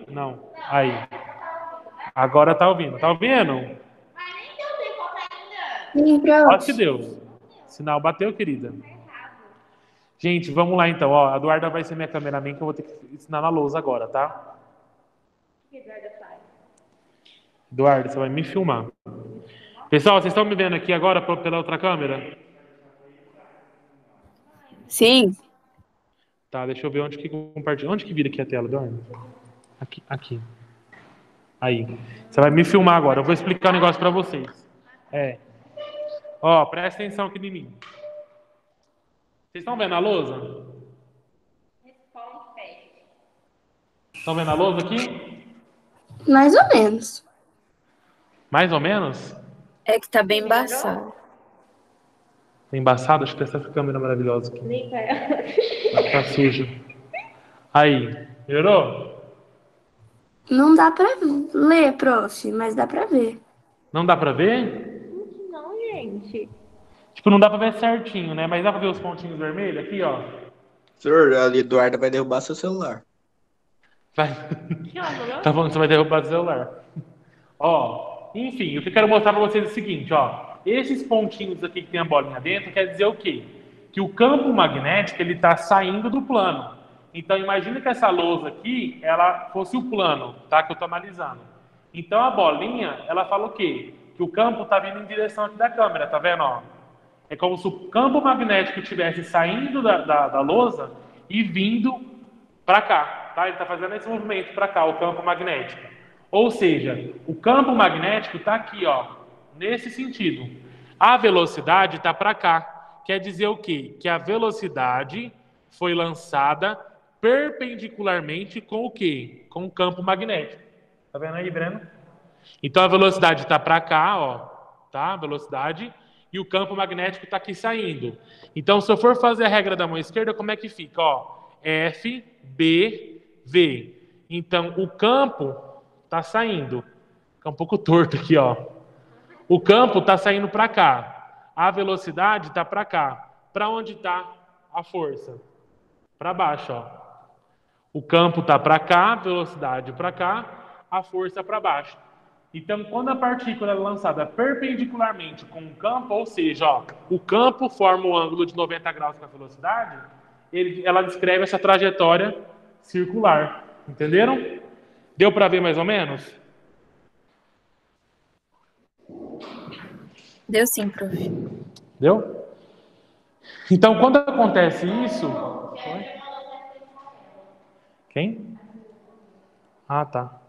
Não. Aí. Agora tá ouvindo. Tá ouvindo? Sim, Acho que pronto. deu. Sinal bateu, querida. Gente, vamos lá então. Ó, a Eduarda vai ser minha cameraman, que eu vou ter que ensinar na lousa agora, tá? Eduarda, você vai me filmar. Pessoal, vocês estão me vendo aqui agora pela outra câmera? Sim. Tá, deixa eu ver onde que compartilha. Onde que vira aqui a tela, Eduardo? Aqui, aqui. Aí. Você vai me filmar agora. Eu vou explicar um negócio pra vocês. Ó, presta atenção aqui em mim. Vocês estão vendo a lousa? Estão vendo a lousa aqui? Mais ou menos. Mais ou menos? É que tá bem embaçado. Tá embaçado? Acho que essa câmera maravilhosa aqui. Tá suja. Aí. Melhorou? Não dá pra ler, prof, mas dá pra ver. Não dá pra ver? Não, gente. Tipo, não dá pra ver certinho, né? Mas dá pra ver os pontinhos vermelhos aqui, ó. Senhor, a Eduarda vai derrubar seu celular. Vai. Tá bom, você vai derrubar o celular. Ó, enfim, o que eu quero mostrar pra vocês é o seguinte, ó. Esses pontinhos aqui que tem a bolinha dentro quer dizer o quê? Que o campo magnético, ele tá saindo do plano. Então, imagina que essa lousa aqui, ela fosse o plano, tá? Que eu tô analisando. Então, a bolinha, ela fala o quê? Que o campo tá vindo em direção aqui da câmera, tá vendo, ó? É como se o campo magnético estivesse saindo da lousa e vindo para cá, tá? Ele está fazendo esse movimento para cá, o campo magnético. Ou seja, o campo magnético está aqui, ó, nesse sentido. A velocidade está para cá. Quer dizer o quê? Que a velocidade foi lançada perpendicularmente com o quê? Com o campo magnético. Tá vendo aí, Breno? Então a velocidade está para cá, ó, tá? A velocidade. E o campo magnético está aqui saindo. Então, se eu for fazer a regra da mão esquerda, como é que fica? Ó, F, B, V. Então, o campo está saindo. Fica um pouco torto aqui, ó. O campo está saindo para cá. A velocidade está para cá. Para onde está a força? Para baixo, ó. O campo está para cá, a velocidade para cá, a força para baixo. Então, quando a partícula é lançada perpendicularmente com o campo, ou seja, ó, o campo forma um ângulo de 90 graus com a velocidade, ela descreve essa trajetória circular. Entenderam? Deu para ver mais ou menos? Deu sim, prof. Deu? Então, quando acontece isso... Quem? Ah, tá.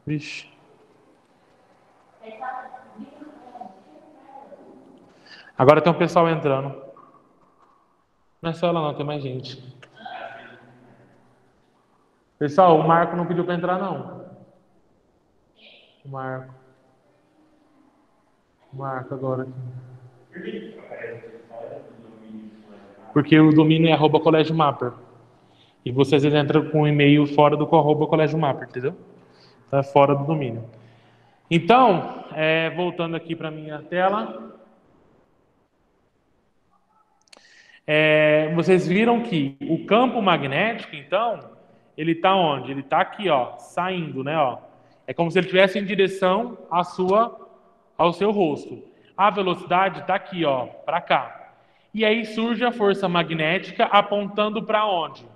Vixe. Agora tem um pessoal entrando. Não é só ela não, tem mais gente. Pessoal, o Marco não pediu para entrar, não. O Marco agora. Porque o domínio é @colégio-mapper. E vocês entram com um e-mail fora do @colégio-mapper, entendeu? Então é fora do domínio. Então, voltando aqui para a minha tela. Vocês viram que o campo magnético, então, ele está onde? Ele está aqui, ó, saindo, né? Ó. É como se ele estivesse em direção ao seu rosto. A velocidade está aqui, ó, para cá. E aí surge a força magnética apontando para onde?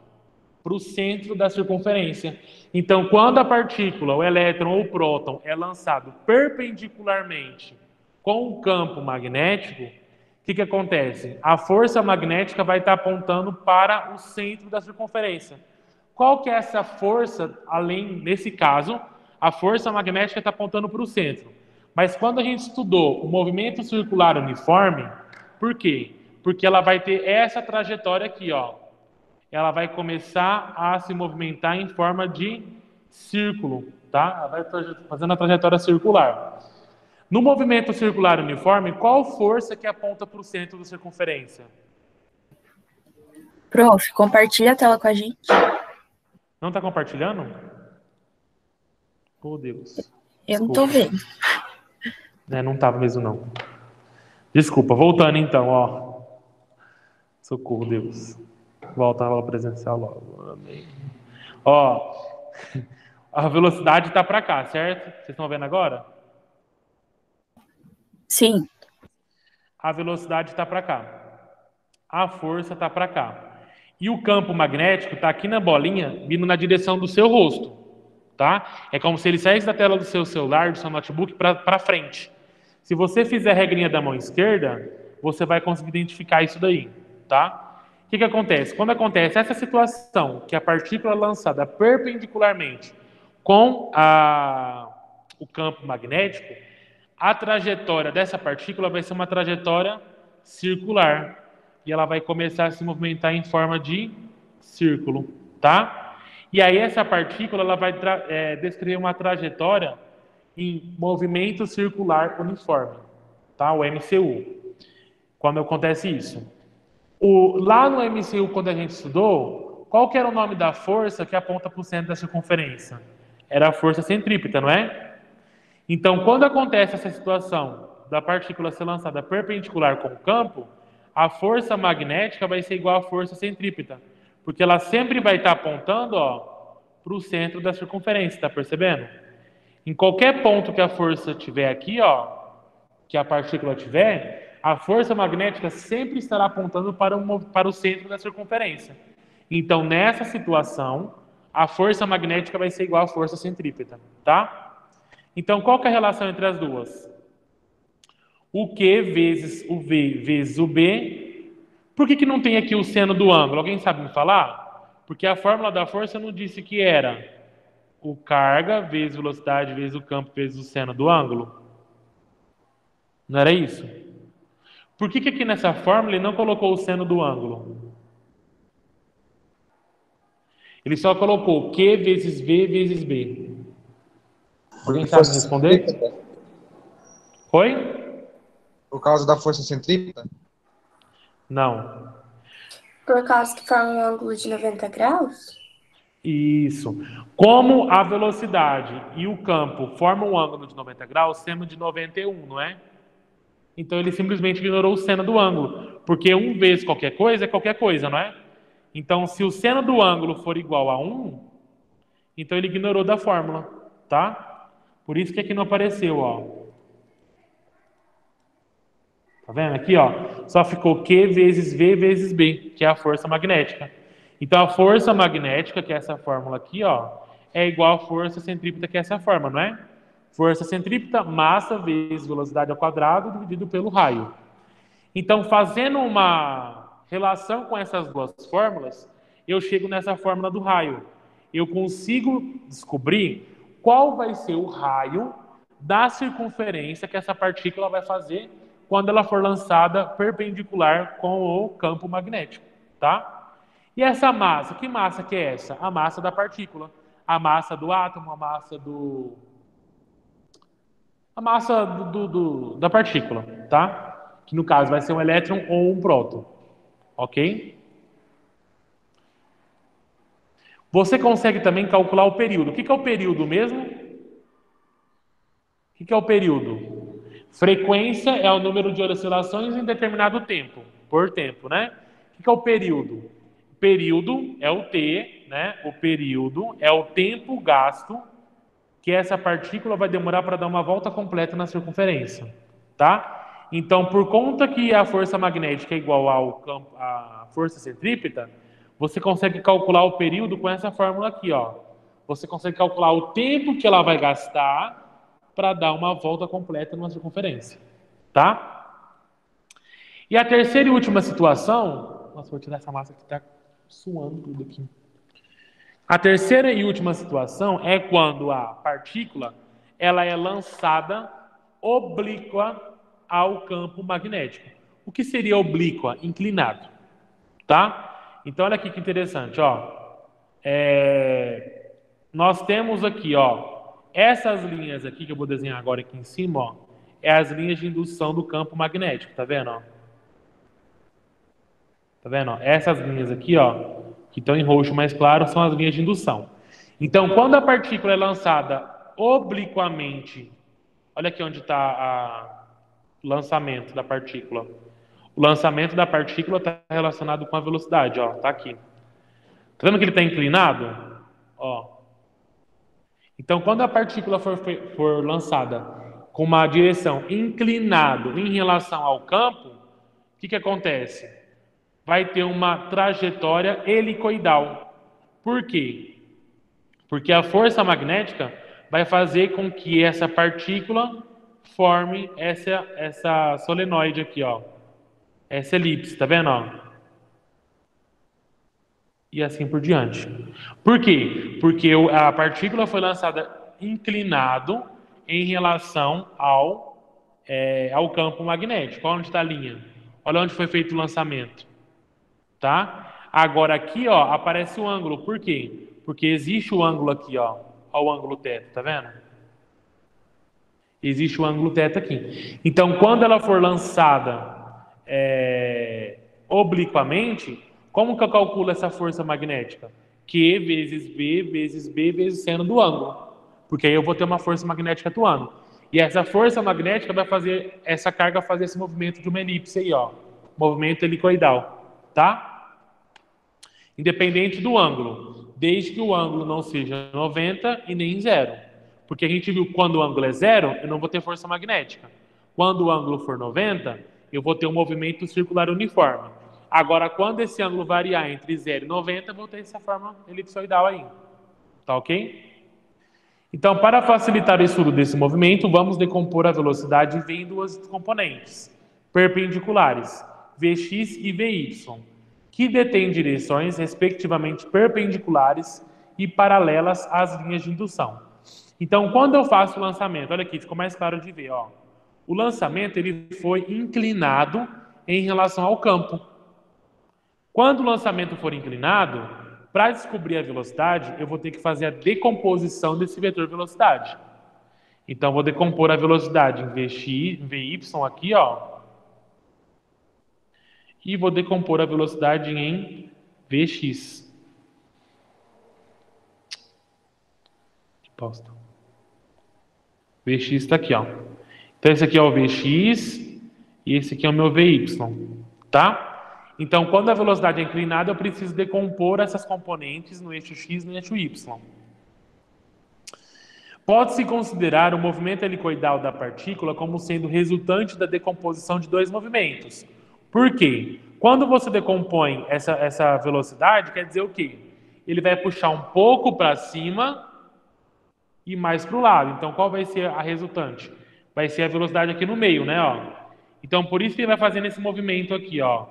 Para o centro da circunferência. Então, quando a partícula, o elétron ou o próton, é lançado perpendicularmente com o campo magnético, o que acontece? A força magnética vai estar apontando para o centro da circunferência. Qual que é essa força, nesse caso, a força magnética está apontando para o centro. Mas quando a gente estudou o movimento circular uniforme, por quê? Porque ela vai ter essa trajetória aqui, ó. Ela vai começar a se movimentar em forma de círculo, tá? Ela vai fazendo a trajetória circular. No movimento circular uniforme, qual força que aponta para o centro da circunferência? Prof, compartilha a tela com a gente. Não está compartilhando? Oh, Deus. Eu não estou vendo. Não estava mesmo, não. Desculpa, voltando então, ó. Socorro, Deus. Volta ao presencial logo. Amém. Ó, a velocidade está para cá, certo? Vocês estão vendo agora? Sim. A velocidade está para cá. A força está para cá. E o campo magnético está aqui na bolinha, vindo na direção do seu rosto. Tá? É como se ele saísse da tela do seu celular, do seu notebook, para frente. Se você fizer a regrinha da mão esquerda, você vai conseguir identificar isso daí. Tá? O que acontece? Quando acontece essa situação, que a partícula é lançada perpendicularmente com o campo magnético, a trajetória dessa partícula vai ser uma trajetória circular. E ela vai começar a se movimentar em forma de círculo. Tá? E aí essa partícula ela vai descrever uma trajetória em movimento circular uniforme. Tá? O MCU. Quando acontece isso. Lá no MCU, quando a gente estudou, qual que era o nome da força que aponta para o centro da circunferência? Era a força centrípeta, não é? Então, quando acontece essa situação da partícula ser lançada perpendicular com o campo, a força magnética vai ser igual à força centrípeta, porque ela sempre vai estar apontando para o centro da circunferência, está percebendo? Em qualquer ponto que a força tiver aqui, que a partícula tiver, a força magnética sempre estará apontando para o centro da circunferência. Então, nessa situação, a força magnética vai ser igual à força centrípeta, tá? Então, qual que é a relação entre as duas? O Q vezes o V vezes o B. Por que não tem aqui o seno do ângulo? Alguém sabe me falar? Porque a fórmula da força não disse que era o carga vezes velocidade vezes o campo vezes o seno do ângulo? Não era isso? Por que aqui nessa fórmula ele não colocou o seno do ângulo? Ele só colocou Q vezes V vezes B. Alguém sabe me responder? Oi? Por causa da força centrípeta? Não. Por causa que forma um ângulo de 90 graus? Isso. Como a velocidade e o campo formam um ângulo de 90 graus, seno de 91, não é? Então ele simplesmente ignorou o seno do ângulo, porque 1 vezes qualquer coisa é qualquer coisa, não é? Então, se o seno do ângulo for igual a 1, então ele ignorou da fórmula, tá? Por isso que aqui não apareceu, ó. Tá vendo aqui, ó? Só ficou Q vezes V vezes B, que é a força magnética. Então, a força magnética, que é essa fórmula aqui, ó, é igual à força centrípeta, que é essa fórmula, não é? Força centrípeta, massa vezes velocidade ao quadrado, dividido pelo raio. Então, fazendo uma relação com essas duas fórmulas, eu chego nessa fórmula do raio. Eu consigo descobrir qual vai ser o raio da circunferência que essa partícula vai fazer quando ela for lançada perpendicular com o campo magnético, tá? E essa massa, que massa que é essa? A massa da partícula, a massa do átomo, a massa da partícula, tá? Que no caso vai ser um elétron ou um próton, ok? Você consegue também calcular o período. O que é o período mesmo? O que é o período? Frequência é o número de oscilações em determinado tempo, por tempo, né? O que é o período? Período é o T, né? O período é o tempo gasto que essa partícula vai demorar para dar uma volta completa na circunferência, tá? Então, por conta que a força magnética é igual ao campo, à força centrípeta, você consegue calcular o período com essa fórmula aqui, ó. Você consegue calcular o tempo que ela vai gastar para dar uma volta completa numa circunferência, tá? E a terceira e última situação... Nossa, vou tirar essa massa que tá suando tudo aqui. A terceira e última situação é quando a partícula ela é lançada oblíqua ao campo magnético. O que seria oblíqua? Inclinado, tá? Então, olha aqui que interessante, ó. Nós temos aqui, ó, essas linhas aqui que eu vou desenhar agora aqui em cima, ó, é as linhas de indução do campo magnético, tá vendo, ó? Tá vendo, ó? Essas linhas aqui, ó, que estão em roxo mais claro, são as linhas de indução. Então, quando a partícula é lançada obliquamente, olha aqui onde está o lançamento da partícula. O lançamento da partícula está relacionado com a velocidade, ó, tá aqui. Tá vendo que ele está inclinado? Ó. Então, quando a partícula for lançada com uma direção inclinado em relação ao campo, o que acontece? Vai ter uma trajetória helicoidal. Por quê? Porque a força magnética vai fazer com que essa partícula forme essa solenoide aqui, ó. Essa elipse, tá vendo, ó? E assim por diante. Por quê? Porque a partícula foi lançada inclinado em relação ao campo magnético. Olha onde está a linha. Olha onde foi feito o lançamento. Tá? Agora aqui, ó, aparece o ângulo. Por quê? Porque existe o ângulo aqui, ó. Olha o ângulo θ, tá vendo? Existe o ângulo θ aqui. Então, quando ela for lançada obliquamente, como que eu calculo essa força magnética? Q vezes V vezes B vezes seno do ângulo. Porque aí eu vou ter uma força magnética atuando. E essa força magnética vai fazer essa carga fazer esse movimento de uma elipse aí, ó. Movimento helicoidal, tá? Independente do ângulo. Desde que o ângulo não seja 90 e nem 0. Porque a gente viu que quando o ângulo é 0, eu não vou ter força magnética. Quando o ângulo for 90, eu vou ter um movimento circular uniforme. Agora, quando esse ângulo variar entre 0 e 90, eu vou ter essa forma elipsoidal aí. Tá ok? Então, para facilitar o estudo desse movimento, vamos decompor a velocidade V em duas componentes perpendiculares, Vx e Vy, que detêm direções respectivamente perpendiculares e paralelas às linhas de indução. Então, quando eu faço o lançamento, olha aqui, ficou mais claro de ver, ó. O lançamento ele foi inclinado em relação ao campo. Quando o lançamento for inclinado, para descobrir a velocidade, eu vou ter que fazer a decomposição desse vetor velocidade. Então, vou decompor a velocidade em Vx, Vy aqui, ó. E vou decompor a velocidade em Vx. Que bosta. Vx está aqui, ó. Então, esse aqui é o Vx e esse aqui é o meu Vy, tá? Então, quando a velocidade é inclinada, eu preciso decompor essas componentes no eixo x e no eixo y. Pode-se considerar o movimento helicoidal da partícula como sendo resultante da decomposição de dois movimentos. Por quê? Quando você decompõe essa velocidade, quer dizer o quê? Ele vai puxar um pouco para cima e mais para o lado. Então, qual vai ser a resultante? Vai ser a velocidade aqui no meio, né? Ó. Então, por isso que ele vai fazendo esse movimento aqui, ó.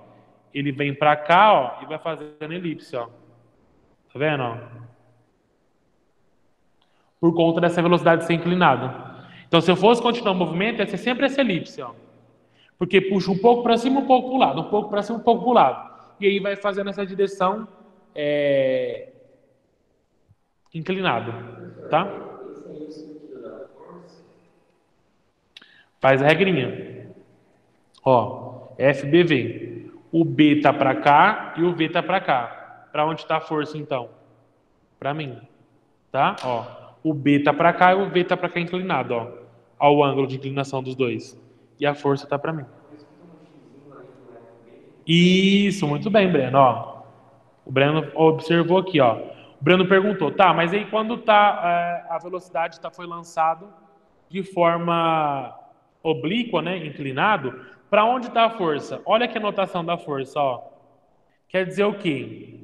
Ele vem para cá, ó, e vai fazendo elipse, ó. Tá vendo, ó? Por conta dessa velocidade ser inclinada. Então, se eu fosse continuar o movimento, ia ser sempre essa elipse, ó. Porque puxa um pouco para cima, um pouco para o lado, um pouco para cima, um pouco para o lado. E aí vai fazendo essa direção inclinada, tá? Faz a regrinha. Ó, FBV. O B tá para cá e o V tá para cá. Para onde está a força, então? Para mim, tá? Ó, o B tá para cá e o V tá para cá inclinado, ó. Ao o ângulo de inclinação dos dois. E a força tá para mim. Isso, muito bem, Breno, ó. O Breno observou aqui, ó. O Breno perguntou, tá, mas aí quando tá a velocidade foi lançado de forma oblíqua, né, inclinado, para onde está a força? Olha aqui a notação da força, ó. Quer dizer o quê?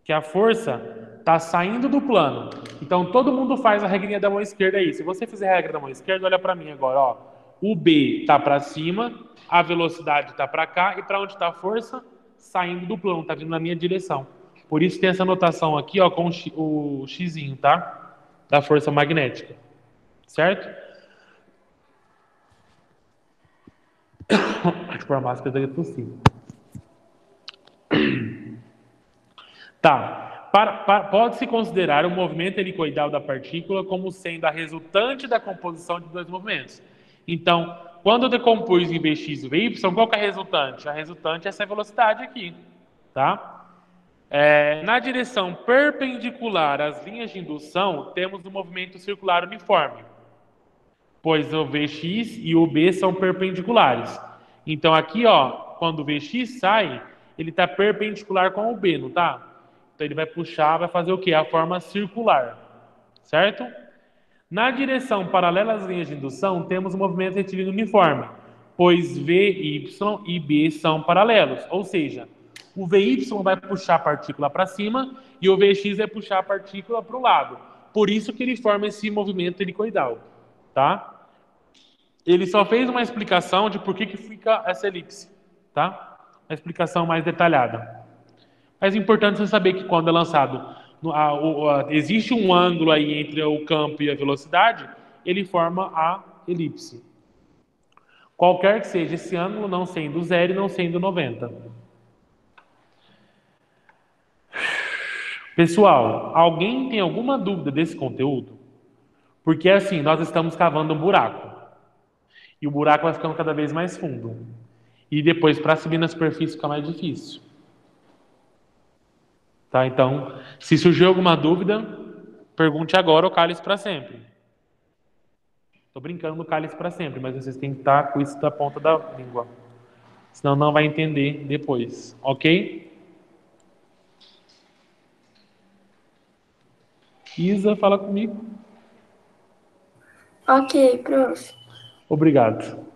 Que a força está saindo do plano. Então todo mundo faz a regrinha da mão esquerda aí. Se você fizer a regra da mão esquerda, olha para mim agora, ó. O B está para cima, a velocidade está para cá e para onde está a força? Saindo do plano, está vindo na minha direção. Por isso tem essa notação aqui, ó, com o xizinho, tá? Da força magnética. Certo? Acho que por a máscara daqui é possível. Tá. Pode-se considerar o movimento helicoidal da partícula como sendo a resultante da composição de dois movimentos. Então, quando eu decompus em Vx e Vy, qual que é a resultante? A resultante é essa velocidade aqui, tá? Na direção perpendicular às linhas de indução, temos um movimento circular uniforme, pois o Vx e o B são perpendiculares. Então, aqui, ó, quando o Vx sai, ele está perpendicular com o B, não tá? Então, ele vai puxar, vai fazer o quê? A forma circular, certo? Na direção paralela às linhas de indução, temos um movimento retilíneo uniforme, pois Vy e B são paralelos, ou seja, o Vy vai puxar a partícula para cima e o Vx vai puxar a partícula para o lado. Por isso que ele forma esse movimento helicoidal, tá? Ele só fez uma explicação de por que fica essa elipse, tá? Uma explicação mais detalhada. Mas é importante você saber que quando é lançado, existe um ângulo aí entre o campo e a velocidade, ele forma a elipse. Qualquer que seja esse ângulo, não sendo 0 e não sendo 90. Pessoal, alguém tem alguma dúvida desse conteúdo? Porque assim, nós estamos cavando um buraco. E o buraco vai ficando cada vez mais fundo. E depois, para subir na superfície, fica mais difícil. Tá? Então, se surgir alguma dúvida, pergunte agora ou cale-se para sempre. Estou brincando no cálice para sempre, mas vocês têm que estar com isso da ponta da língua. Senão não vai entender depois. Ok? Isa, fala comigo. Ok, prof. Obrigado.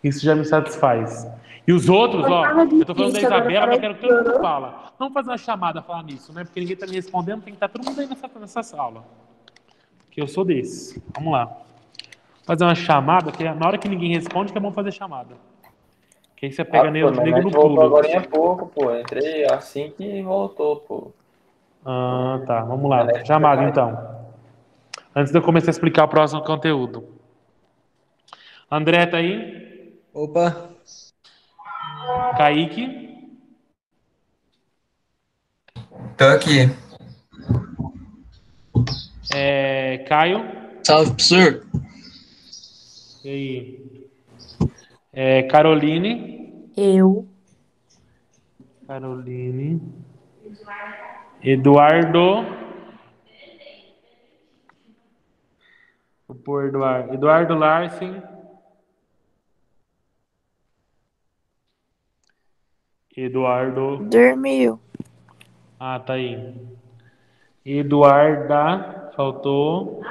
Isso já me satisfaz. E os outros, ó, eu tô falando da Isabela, mas eu quero que todo mundo fala. Vamos fazer uma chamada falar nisso, né? Porque ninguém tá me respondendo, tem que estar todo mundo aí nessa sala. Que eu sou desse. Vamos lá. Fazer uma chamada, que na hora que ninguém responde, que é bom fazer chamada. Que aí você pega nego no pulo. Agora é pouco, pô. Entrei assim que voltou, pô. Ah, tá. Vamos lá. Chamada, então. Antes de eu começar a explicar o próximo conteúdo. André, tá aí? Opa. Kaique? Tô aqui. Caio? Salve, professor. E aí? Caroline? Eu. Caroline. Eduardo. Vou pôr Eduardo. Eduardo Larsen. Eduardo. Dormiu. Ah, tá aí. Eduarda. Faltou.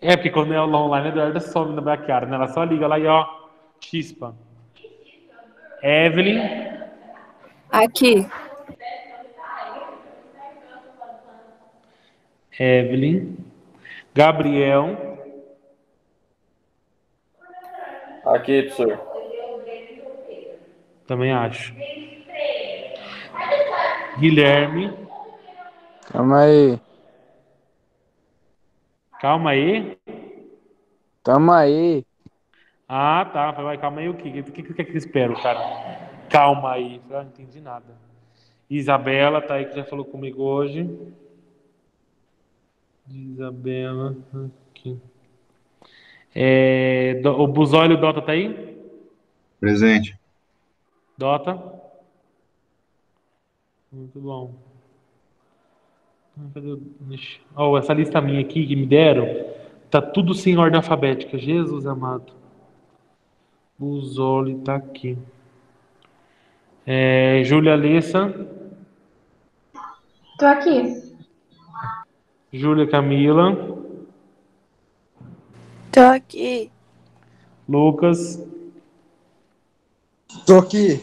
É, porque quando é online, a Eduarda some na minha cara, né? Ela só liga lá e ó, chispa. Evelyn. Aqui. Evelyn. Gabriel. Aqui, professor. Também acho. Guilherme. Calma aí. Calma aí. Tamo aí. Ah, tá. Vai, calma aí o quê? O que eu espero, cara? Calma aí. Ah, não entendi nada. Isabela tá aí, que já falou comigo hoje. Isabela. Aqui. O Buzólio Dota tá aí? Presente. Dota. Muito bom. Cadê Ixi. Oh, essa lista minha aqui que me deram, tá tudo sem ordem alfabética. Jesus amado. Buzoli tá aqui. Júlia Alessa. Tô aqui. Júlia Camila. Tô aqui. Lucas. Tô aqui.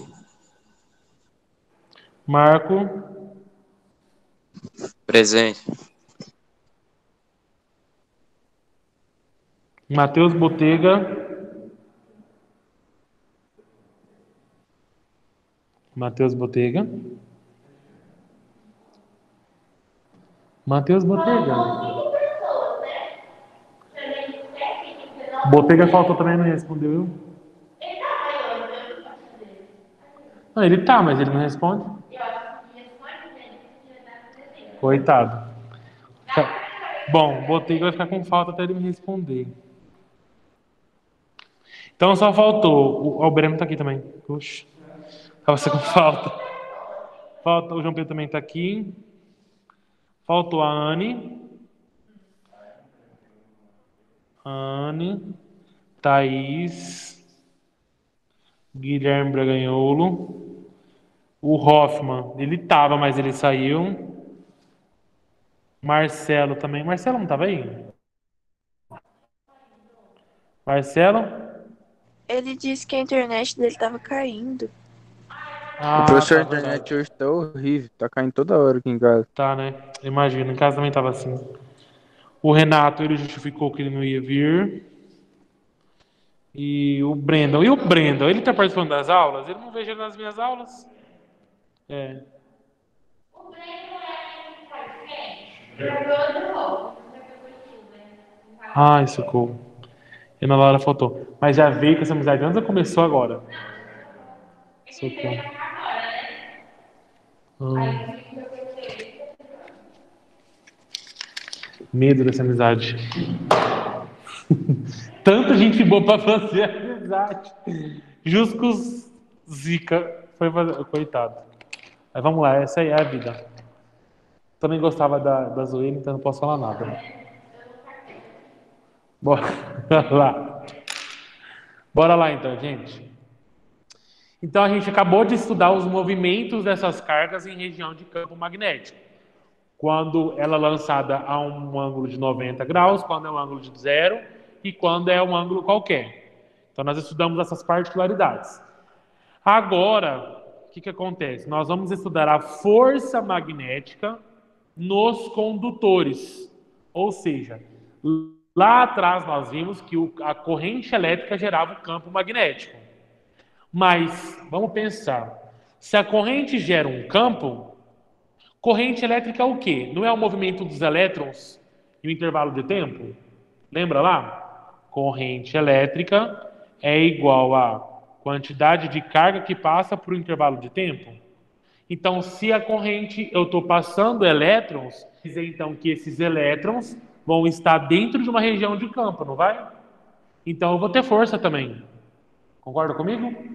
Marco. Presente. Matheus Botega. Matheus Botega. Matheus Botega. Botega faltou também, não respondeu. Não, ele tá, mas ele não responde. Coitado. Bom, Botega vai ficar com falta até ele me responder. Então só faltou. O Breno tá aqui também. Puxa. Tava você com falta. O João Pedro também tá aqui. Faltou a Anne. Thaís. Guilherme Braganholo. O Hoffman, ele tava, mas ele saiu. Marcelo também. Marcelo não tava aí? Marcelo? Ele disse que a internet dele tava caindo. O professor, a Tá, internet verdade. hoje tá horrível. Tá caindo toda hora aqui em casa. Tá, né? Imagino, em casa também tava assim. O Renato, ele justificou que ele não ia vir. E o Brandon. E o Brandon, ele tá participando das aulas? Ele não vejo ele nas minhas aulas? É. Ai, socorro. E na Laura faltou. Mas já veio com essa amizade antes ou começou agora? Socorro. Medo dessa amizade. Tanta gente boa pra fazer amizade. Juscos Zica foi fazer. Coitado. Mas vamos lá, essa aí é a vida. Também gostava da zoeira, então não posso falar nada. Bora lá. Bora lá então, gente. Então a gente acabou de estudar os movimentos dessas cargas em região de campo magnético. Quando ela é lançada a um ângulo de 90 graus, quando é um ângulo de zero e quando é um ângulo qualquer. Então nós estudamos essas particularidades. Agora, o que acontece? Nós vamos estudar a força magnética nos condutores. Ou seja, lá atrás nós vimos que a corrente elétrica gerava o campo magnético. Mas, vamos pensar, se a corrente gera um campo, corrente elétrica é o quê? Não é o movimento dos elétrons em um intervalo de tempo? Lembra lá? Corrente elétrica é igual a quantidade de carga que passa por um intervalo de tempo. Então, se a corrente, eu estou passando elétrons, quer dizer então que esses elétrons vão estar dentro de uma região de campo, não vai? Então eu vou ter força também. Concorda comigo?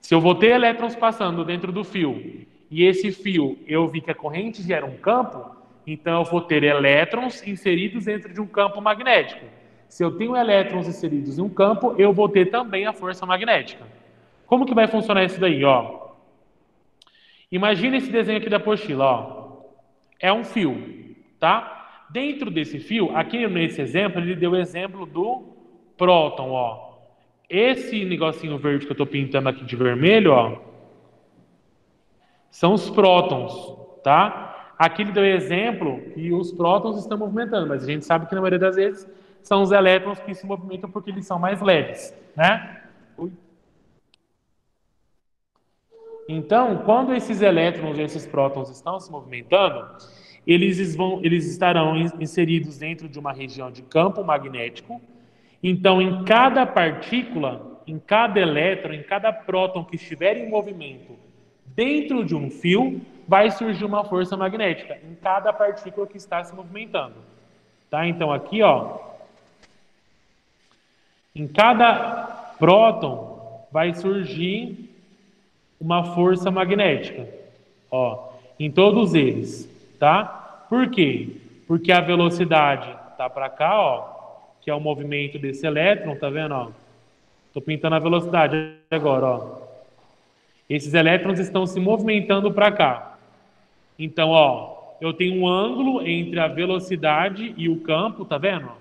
Se eu vou ter elétrons passando dentro do fio e esse fio eu vi que a corrente gera um campo, então eu vou ter elétrons inseridos dentro de um campo magnético. Se eu tenho elétrons inseridos em um campo, eu vou ter também a força magnética. Como que vai funcionar isso daí? Ó? Imagina esse desenho aqui da apostila. Ó. É um fio, tá? Dentro desse fio, aqui nesse exemplo, ele deu o exemplo do próton. Ó. Esse negocinho verde que eu estou pintando aqui de vermelho, ó, são os prótons, tá? Aqui ele deu exemplo que os prótons estão movimentando, mas a gente sabe que na maioria das vezes são os elétrons que se movimentam porque eles são mais leves, né? Então, quando esses elétrons e esses prótons estão se movimentando, eles estarão inseridos dentro de uma região de campo magnético. Então, em cada partícula, em cada elétron, em cada próton que estiver em movimento dentro de um fio, vai surgir uma força magnética em cada partícula que está se movimentando. Tá? Então, aqui, ó, em cada próton vai surgir uma força magnética, ó, em todos eles, tá? Por quê? Porque a velocidade tá para cá, ó, que é o movimento desse elétron, tá vendo, ó? Tô pintando a velocidade agora, ó. Esses elétrons estão se movimentando para cá. Então, ó, eu tenho um ângulo entre a velocidade e o campo, tá vendo?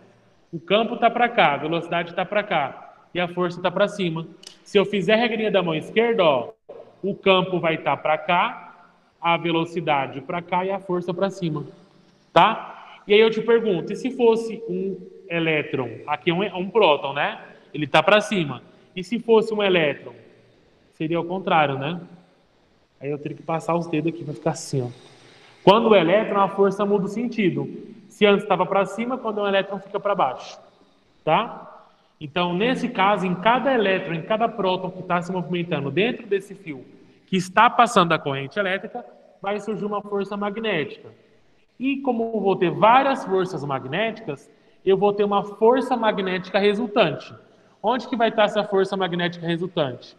O campo tá para cá, a velocidade tá para cá e a força tá para cima. Se eu fizer a regrinha da mão esquerda, ó, o campo vai estar para cá, a velocidade para cá e a força para cima, tá? E aí eu te pergunto, e se fosse um elétron, aqui é um próton, né? Ele está para cima. E se fosse um elétron? Seria o contrário, né? Aí eu teria que passar os dedos aqui para ficar assim, ó. Quando o elétron, a força muda o sentido. Se antes estava para cima, quando o elétron fica para baixo, tá? Então, nesse caso, em cada elétron, em cada próton que está se movimentando dentro desse fio que está passando a corrente elétrica, vai surgir uma força magnética. E como eu vou ter várias forças magnéticas, eu vou ter uma força magnética resultante. Onde que vai estar essa força magnética resultante?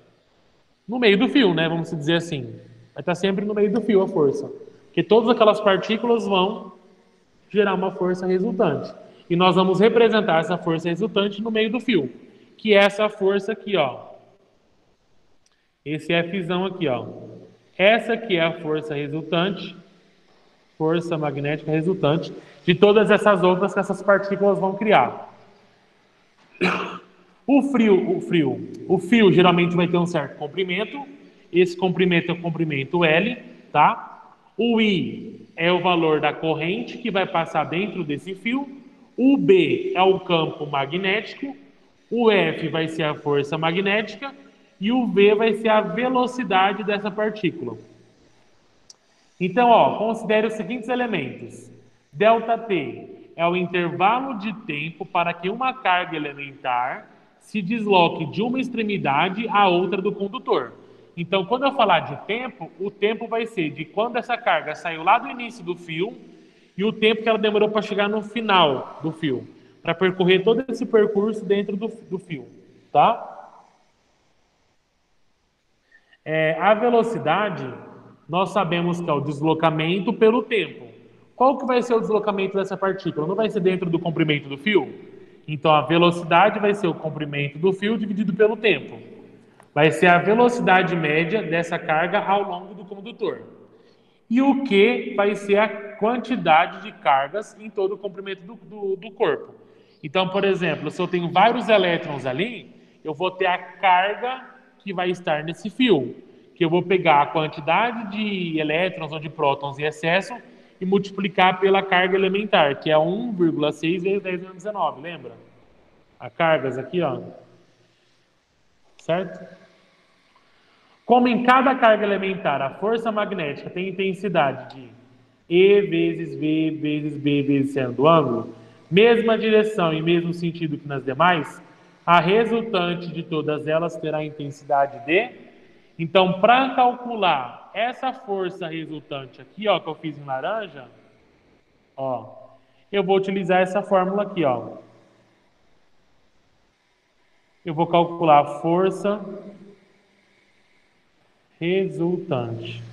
No meio do fio, né? Vamos dizer assim. Vai estar sempre no meio do fio a força. Porque todas aquelas partículas vão gerar uma força resultante. E nós vamos representar essa força resultante no meio do fio, que é essa força aqui, ó. Esse Fzão aqui, ó. Essa aqui é a força resultante, força magnética resultante, de todas essas outras que essas partículas vão criar. O fio geralmente vai ter um certo comprimento. Esse comprimento é o comprimento L, tá? O I é o valor da corrente que vai passar dentro desse fio. O B é o campo magnético, o F vai ser a força magnética e o V vai ser a velocidade dessa partícula. Então, ó, considere os seguintes elementos. ΔT é o intervalo de tempo para que uma carga elementar se desloque de uma extremidade à outra do condutor. Então, quando eu falar de tempo, o tempo vai ser de quando essa carga saiu lá do início do fio e o tempo que ela demorou para chegar no final do fio, para percorrer todo esse percurso dentro do fio, tá? A velocidade, nós sabemos que é o deslocamento pelo tempo. Qual que vai ser o deslocamento dessa partícula? Não vai ser dentro do comprimento do fio? Então, a velocidade vai ser o comprimento do fio dividido pelo tempo. Vai ser a velocidade média dessa carga ao longo do condutor. E o Q vai ser a quantidade de cargas em todo o comprimento do corpo. Então, por exemplo, se eu tenho vários elétrons ali, eu vou ter a carga que vai estar nesse fio, que eu vou pegar a quantidade de elétrons ou de prótons em excesso e multiplicar pela carga elementar, que é 1,6 vezes 10 menos 19, lembra? A cargas aqui, ó. Certo? Como em cada carga elementar a força magnética tem intensidade de E vezes V vezes B vezes seno do ângulo, mesma direção e mesmo sentido que nas demais, a resultante de todas elas terá intensidade de... Então, para calcular essa força resultante aqui, ó, que eu fiz em laranja, ó, eu vou utilizar essa fórmula aqui, ó. Eu vou calcular a força resultante.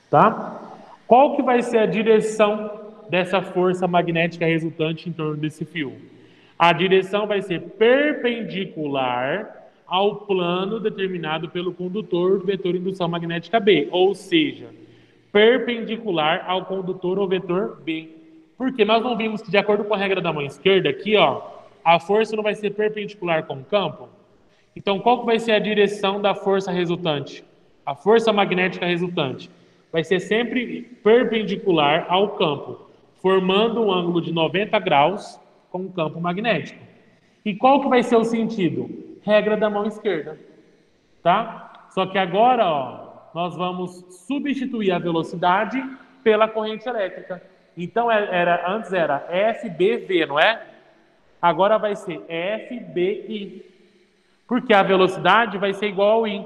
Tá? Qual que vai ser a direção dessa força magnética resultante em torno desse fio? A direção vai ser perpendicular ao plano determinado pelo condutor do vetor indução magnética B, ou seja, perpendicular ao condutor ou vetor B. Porque nós não vimos que, de acordo com a regra da mão esquerda, aqui, ó, a força não vai ser perpendicular com o campo? Então, qual que vai ser a direção da força resultante? A força magnética resultante vai ser sempre perpendicular ao campo, formando um ângulo de 90 graus com o campo magnético. E qual que vai ser o sentido? Regra da mão esquerda, tá? Só que agora, ó, nós vamos substituir a velocidade pela corrente elétrica. Então, antes era FBV, não é? Agora vai ser FBI, porque a velocidade vai ser igual ao I.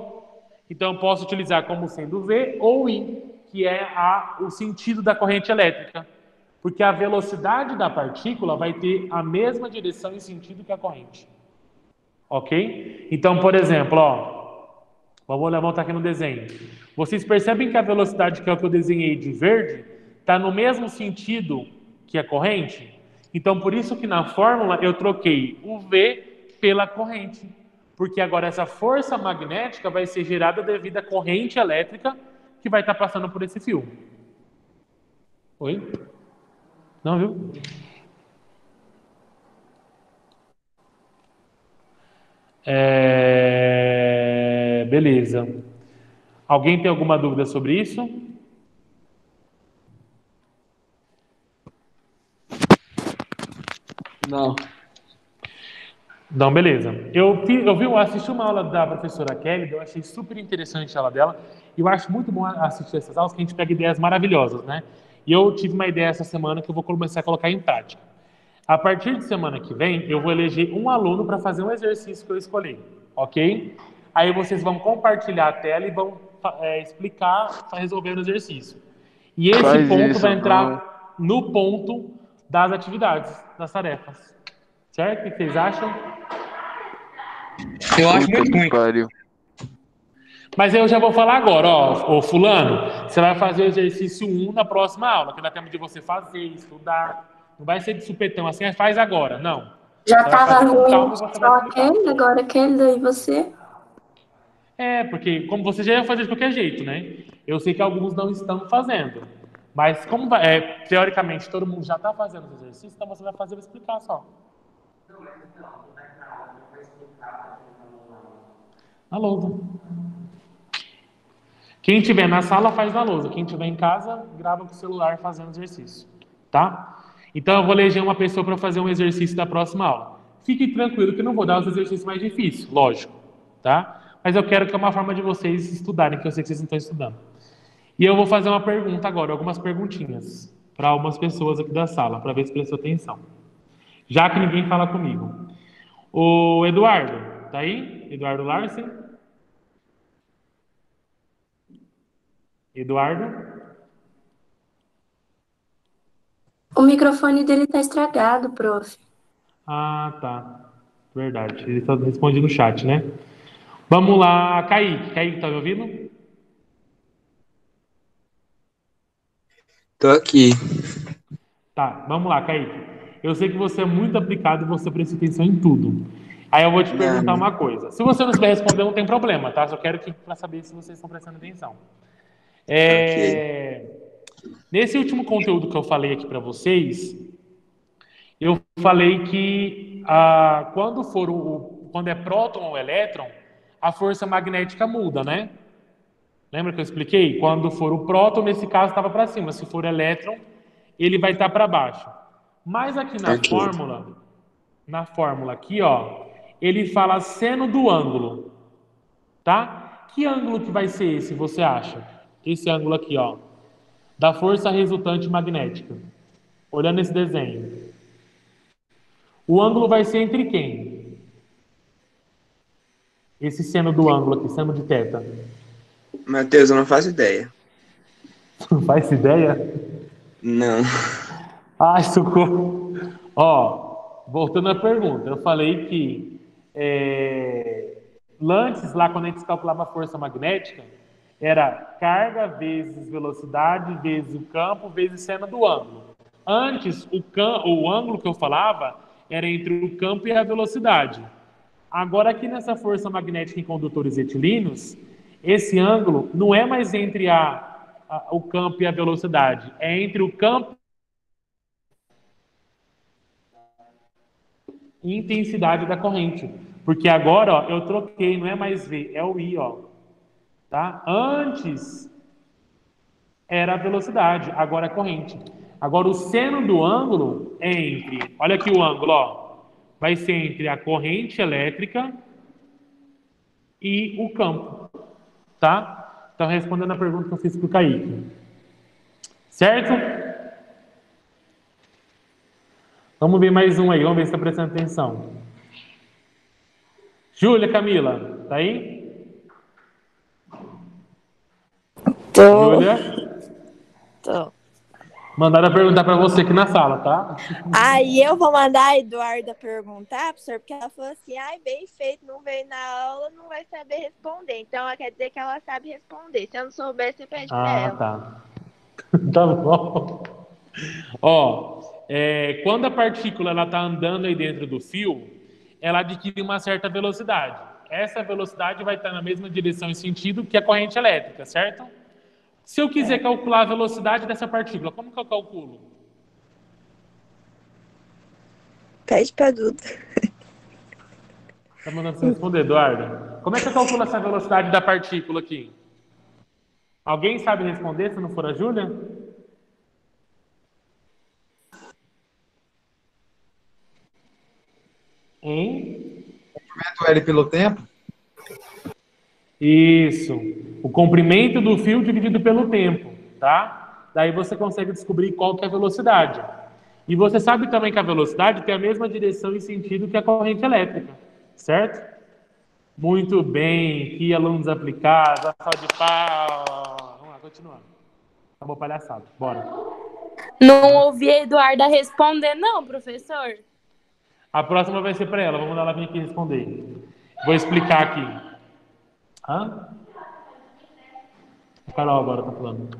Então, eu posso utilizar como sendo V ou I, que é o sentido da corrente elétrica. Porque a velocidade da partícula vai ter a mesma direção e sentido que a corrente. Ok? Então, por exemplo, ó, vamos voltar aqui no desenho. Vocês percebem que a velocidade, que é o que eu desenhei de verde, está no mesmo sentido que a corrente? Então, por isso que na fórmula eu troquei o V pela corrente. Porque agora essa força magnética vai ser gerada devido à corrente elétrica que vai estar passando por esse fio. Oi? Não, viu? Beleza. Alguém tem alguma dúvida sobre isso? Não. Não, beleza. Assisti uma aula da professora Kelly, eu achei super interessante a aula dela, e eu acho muito bom assistir essas aulas, que a gente pega ideias maravilhosas, né? E eu tive uma ideia essa semana que eu vou começar a colocar em prática. A partir de semana que vem, eu vou eleger um aluno para fazer um exercício que eu escolhi, ok? Aí vocês vão compartilhar a tela e vão explicar, resolver o exercício. E esse ponto vai entrar no ponto das atividades, das tarefas. Certo? O que vocês acham? Eu acho muito ruim. Mas eu já vou falar agora, ó, fulano, você vai fazer o exercício 1 na próxima aula, que dá tempo de você fazer, estudar. Não vai ser de supetão assim, faz agora, não. Já estava ruim só aquele, agora aquele, daí você... Porque como você já ia fazer de qualquer jeito, né? Eu sei que alguns não estão fazendo. Mas como teoricamente todo mundo já está fazendo os exercícios, então você vai fazer e vai explicar só. Na lousa. Quem estiver na sala faz na lousa. Quem estiver em casa, grava com o celular fazendo exercício. Tá? Então eu vou eleger uma pessoa para fazer um exercício da próxima aula. Fique tranquilo que eu não vou dar os exercícios mais difíceis, lógico. Tá? Mas eu quero que é uma forma de vocês estudarem, que eu sei que vocês não estão estudando. E eu vou fazer uma pergunta agora, algumas perguntinhas para algumas pessoas aqui da sala, para ver se prestou atenção. Já que ninguém fala comigo. O Eduardo, tá aí? Eduardo Larsen? Eduardo? O microfone dele tá estragado, prof. Ah, tá. Verdade. Ele só responde no chat, né? Vamos lá, Kaique. Kaique, tá me ouvindo? Tô aqui. Tá, vamos lá, Kaique. Eu sei que você é muito aplicado e você presta atenção em tudo. Aí eu vou te perguntar uma coisa. Se você não souber responder, não tem problema, tá? Só quero para saber se vocês estão prestando atenção. Ok. Nesse último conteúdo que eu falei aqui para vocês, eu falei que quando é próton ou elétron, a força magnética muda, né? Lembra que eu expliquei? Quando for o próton, nesse caso, estava para cima. Se for elétron, ele vai estar para baixo. Mas aqui na fórmula aqui, ó, ele fala seno do ângulo, tá? Que ângulo que vai ser esse, você acha? Esse ângulo aqui, ó, da força resultante magnética. Olhando esse desenho. O ângulo vai ser entre quem? Esse seno do ângulo aqui, seno de θ. Matheus, eu não faço ideia. Não faz ideia? Não. Ai, socorro. Ó, voltando à pergunta, eu falei que Antes, lá quando a gente calculava a força magnética, era carga vezes velocidade vezes o campo vezes seno do ângulo. Antes, o ângulo que eu falava era entre o campo e a velocidade. Agora, aqui nessa força magnética em condutores etilíneos, esse ângulo não é mais entre o campo e a velocidade, é entre o campo e intensidade da corrente. Porque agora, ó, eu troquei, não é mais V, é o I, ó. Tá? Antes era a velocidade, agora é a corrente. Agora, o seno do ângulo é entre, olha aqui o ângulo, ó, vai ser entre a corrente elétrica e o campo, tá? Então, respondendo a pergunta que eu fiz para o Kaique. Certo? Vamos ver mais um aí, vamos ver se está prestando atenção. Júlia, Camila, tá aí? Tô. Júlia? Tô. Mandaram perguntar para você aqui na sala, tá? Aí eu vou mandar a Eduarda perguntar, professor, porque ela falou assim, ai, bem feito, não veio na aula, não vai saber responder. Então, ela quer dizer que ela sabe responder. Se eu não souber, você pede pra ela. Tá. Tá bom. Ó, quando a partícula ela tá andando aí dentro do fio, ela adquire uma certa velocidade. Essa velocidade vai estar na mesma direção e sentido que a corrente elétrica, certo? Se eu quiser calcular a velocidade dessa partícula, como que eu calculo? Pede pra Duda. Tá mandando você responder, Eduardo? Como é que eu calculo essa velocidade da partícula aqui? Alguém sabe responder, se não for a Júlia? Hein? Comprimento L pelo tempo? Isso. O comprimento do fio dividido pelo tempo, tá? Daí você consegue descobrir qual que é a velocidade. E você sabe também que a velocidade tem a mesma direção e sentido que a corrente elétrica, certo? Muito bem, que alunos aplicados, a salva de palmas. Vamos lá, continuando. Acabou a palhaçada, bora. Não ouvi a Eduarda responder, não, professor. A próxima vai ser para ela, vamos mandar ela vir aqui responder. Vou explicar aqui. Hã? A Carol agora tá falando.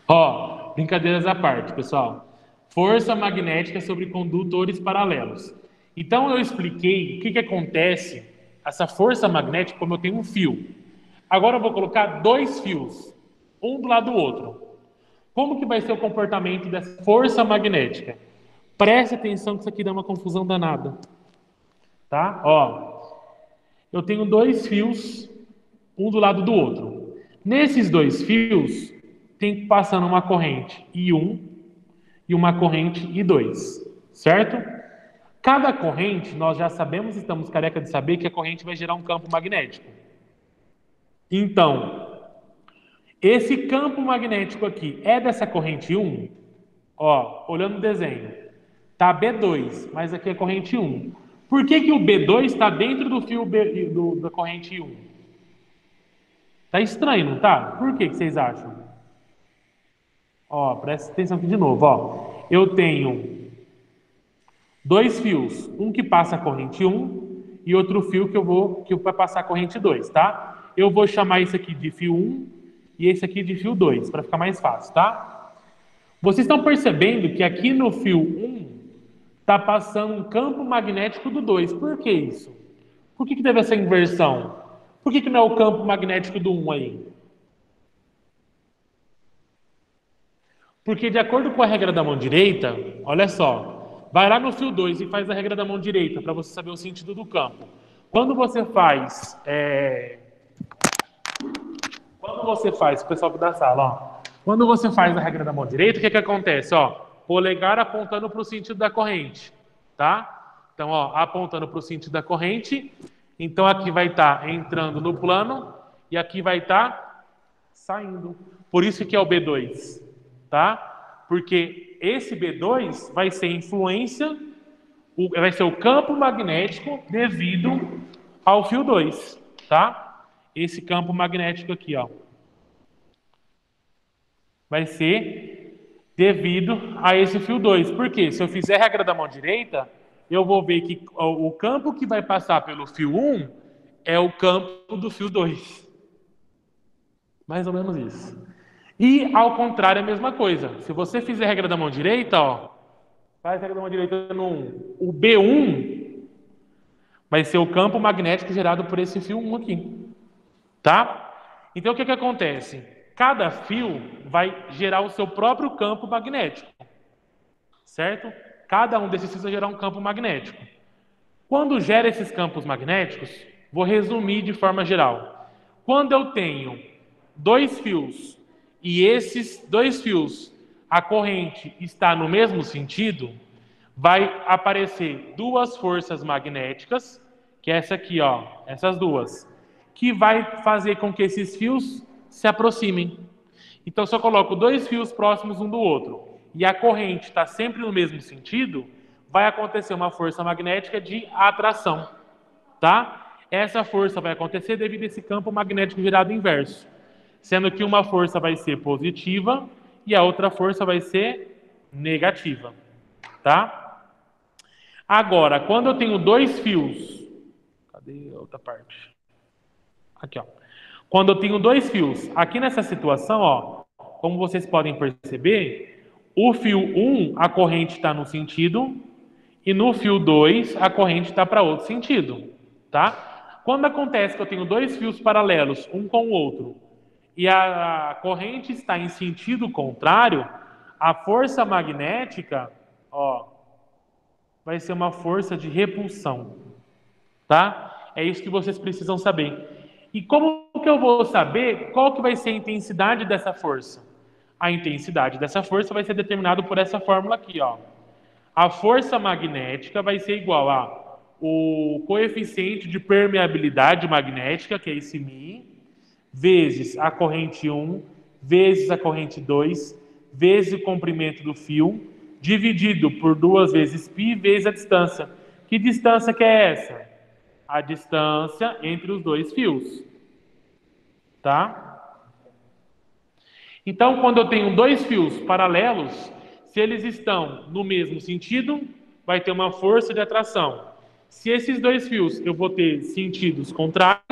Ó, brincadeiras à parte, pessoal. Força magnética sobre condutores paralelos. Então, eu expliquei o que acontece, essa força magnética, como eu tenho um fio. Agora, eu vou colocar dois fios, um do lado do outro. Como que vai ser o comportamento dessa força magnética? Preste atenção que isso aqui dá uma confusão danada. Tá? Ó, eu tenho dois fios, um do lado do outro. Nesses dois fios, tem passando uma corrente I1 e uma corrente I2, certo? Cada corrente, nós já sabemos, estamos careca de saber que a corrente vai gerar um campo magnético. Então, esse campo magnético aqui é dessa corrente 1? Ó, olhando o desenho, tá B2, mas aqui é corrente 1. Por que que o B2 está dentro do fio da corrente 1? Tá estranho, não tá? Por que vocês acham? Ó, presta atenção aqui de novo, ó. Eu tenho dois fios, um que passa a corrente 1 e outro fio que vai passar a corrente 2, tá? Eu vou chamar isso aqui de fio 1 e esse aqui de fio 2, para ficar mais fácil, tá? Vocês estão percebendo que aqui no fio 1 está passando um campo magnético do 2. Por que isso? Por que teve essa inversão? Por que não é o campo magnético do 1 aí? Porque de acordo com a regra da mão direita, olha só, vai lá no fio 2 e faz a regra da mão direita para você saber o sentido do campo. Quando você faz, o pessoal da sala, ó, quando você faz a regra da mão direita, o que acontece? Ó, polegar apontando para o sentido da corrente, tá? Então, ó, apontando para o sentido da corrente, então aqui vai estar entrando no plano e aqui vai estar saindo. Por isso que é o B2, tá? Porque esse B2 vai ser influência, vai ser o campo magnético devido ao fio 2, tá? Esse campo magnético aqui, ó, vai ser devido a esse fio 2. Por quê? Se eu fizer a regra da mão direita, eu vou ver que o campo que vai passar pelo fio 1 é o campo do fio 2. Mais ou menos isso. E, ao contrário, é a mesma coisa. Se você fizer a regra da mão direita, ó, faz a regra da mão direita no 1. O B1 vai ser o campo magnético gerado por esse fio 1 aqui. Tá? Então, o que acontece? Cada fio vai gerar o seu próprio campo magnético. Certo? Cada um desses fios vai gerar um campo magnético. Quando gera esses campos magnéticos, vou resumir de forma geral. Quando eu tenho 2 fios e esses 2 fios, a corrente está no mesmo sentido, vai aparecer 2 forças magnéticas, que é essa aqui, ó, essas duas, que vai fazer com que esses fios se aproximem. Então, se eu coloco 2 fios próximos um do outro e a corrente está sempre no mesmo sentido, vai acontecer uma força magnética de atração, tá? Essa força vai acontecer devido a esse campo magnético gerado inverso, sendo que uma força vai ser positiva e a outra força vai ser negativa, tá? Agora, quando eu tenho 2 fios, cadê a outra parte? Aqui, ó. Quando eu tenho 2 fios, aqui nessa situação, ó, como vocês podem perceber, o fio 1, a corrente está no sentido, e no fio 2, a corrente está para outro sentido, tá? Quando acontece que eu tenho 2 fios paralelos, um com o outro, e a corrente está em sentido contrário, a força magnética, ó, vai ser uma força de repulsão, tá? É isso que vocês precisam saber. E como que eu vou saber qual que vai ser a intensidade dessa força? A intensidade dessa força vai ser determinada por essa fórmula aqui, ó. A força magnética vai ser igual a o coeficiente de permeabilidade magnética, que é esse μ, vezes a corrente 1, vezes a corrente 2, vezes o comprimento do fio, dividido por 2 vezes π, vezes a distância. Que distância que é essa? A distância entre os 2 fios. Tá? Então, quando eu tenho 2 fios paralelos, se eles estão no mesmo sentido, vai ter uma força de atração. Se esses 2 fios eu vou ter sentidos contrários,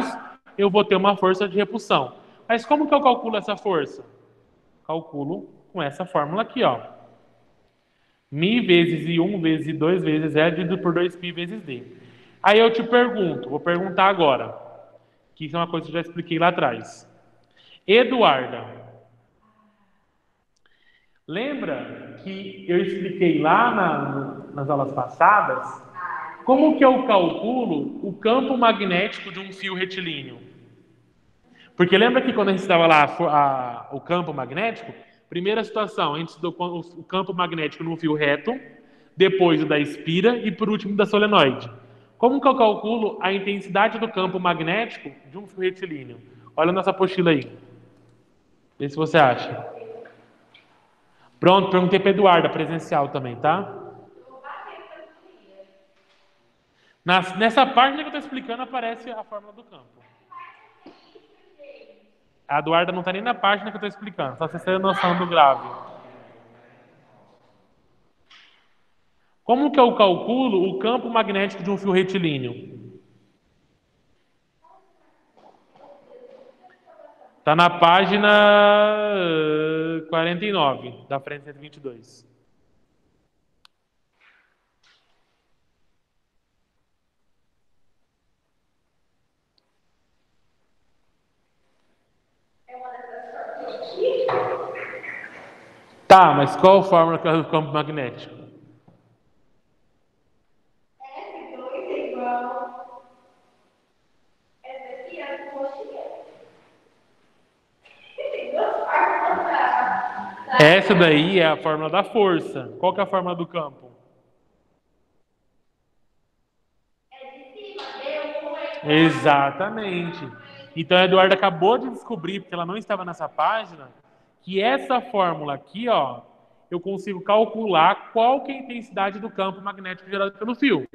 eu vou ter uma força de repulsão. Mas como que eu calculo essa força? Calculo com essa fórmula aqui, ó. μ vezes I1 vezes I2 vezes E dividido por 2π vezes D. Aí eu te pergunto, vou perguntar agora, que isso é uma coisa que eu já expliquei lá atrás. Eduarda, lembra que eu expliquei lá nas aulas passadas como que eu calculo o campo magnético de um fio retilíneo? Porque lembra que quando a gente estava lá o campo magnético, primeira situação, a gente estudou o campo magnético no fio reto, depois o da espira e por último da solenoide. Como que eu calculo a intensidade do campo magnético de um fio retilíneo? Olha a nossa apostila aí. Vê se você acha. Pronto, perguntei para Eduarda, presencial também, tá? Nessa página que eu estou explicando aparece a fórmula do campo. A Eduarda não está nem na página que eu estou explicando, só vocês terem noção do grave. Como que eu calculo o campo magnético de um fio retilíneo? Está na página 49, da frente 122. Tá, mas qual a fórmula que é do campo magnético? F2 é igual. Essa aqui é a coxinha. Tem 2 fórmulas. Essa daí é a fórmula da força. Qual que é a fórmula do campo? É de cima, deu. Exatamente. Então a Eduarda acabou de descobrir, porque ela não estava nessa página, que essa fórmula aqui, ó, eu consigo calcular qual que é a intensidade do campo magnético gerado pelo fio.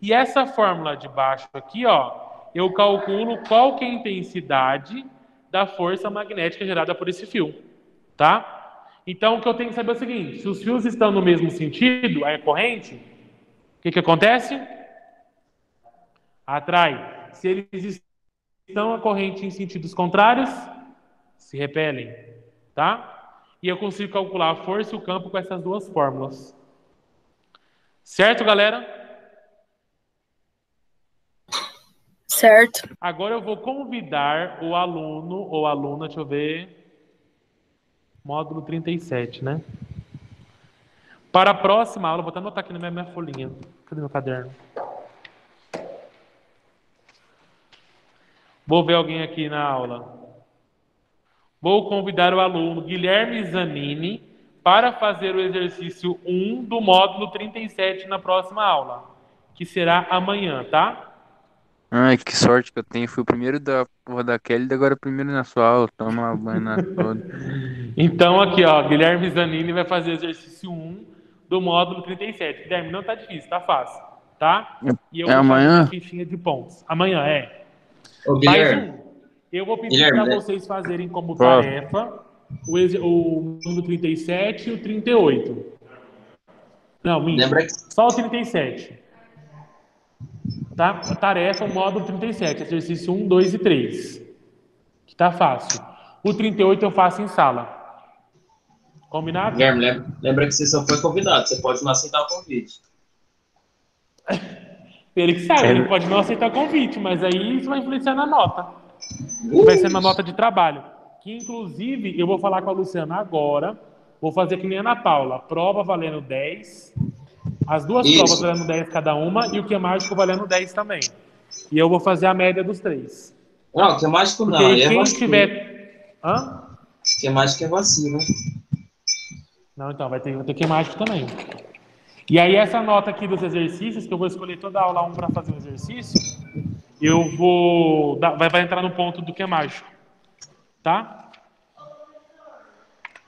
E essa fórmula de baixo aqui, ó, eu calculo qual que é a intensidade da força magnética gerada por esse fio, tá? Então, o que eu tenho que saber é o seguinte, se os fios estão no mesmo sentido, aí a corrente, que acontece? Atrai. Se eles estão a corrente em sentidos contrários, se repelem, tá? E eu consigo calcular a força e o campo com essas duas fórmulas. Certo, galera? Certo. Agora eu vou convidar o aluno ou aluna, deixa eu ver, módulo 37, né? Para a próxima aula, vou até anotar aqui na minha folhinha. Cadê meu caderno? Vou ver alguém aqui na aula. Vou convidar o aluno Guilherme Zanini para fazer o exercício 1 do módulo 37 na próxima aula, que será amanhã, tá? Ai, que sorte que eu tenho. Fui o primeiro da porra da Kelly e agora o primeiro na sua aula. Toma uma banho na toda. Então aqui, ó, Guilherme Zanini vai fazer o exercício 1 do módulo 37. Guilherme, não tá difícil, tá fácil, tá? E eu É vou amanhã? fazer uma fichinha de pontos. Amanhã, é. Ô, Mais Guilherme. um. Eu vou pedir Guilherme, para né? vocês fazerem como Qual? tarefa o módulo 37 e o 38. Não, minto. Lembra que Só o 37. Tá? Tarefa, o módulo 37, exercício 1, 2 e 3. Que tá fácil. O 38 eu faço em sala. Combinado? Guilherme, lembra que você só foi convidado, você pode não aceitar o convite. Ele que sabe, ele pode não aceitar o convite, mas aí isso vai influenciar na nota. Vai ser na nota de trabalho. Que, inclusive, eu vou falar com a Luciana agora. Vou fazer que nem a Ana Paula. Prova valendo 10. As duas Isso. provas valendo 10 cada uma. E o que é mágico valendo 10 também. E eu vou fazer a média dos 3. Não, que é mágico Porque não, aí é quem vacilo. tiver... Hã? Que é mágico é vacilo, né? Não, então, vai ter que é mágico também. E aí, essa nota aqui dos exercícios, que eu vou escolher toda a aula 1 para fazer o exercício, eu vou... Vai entrar no ponto do que é mágico. Tá?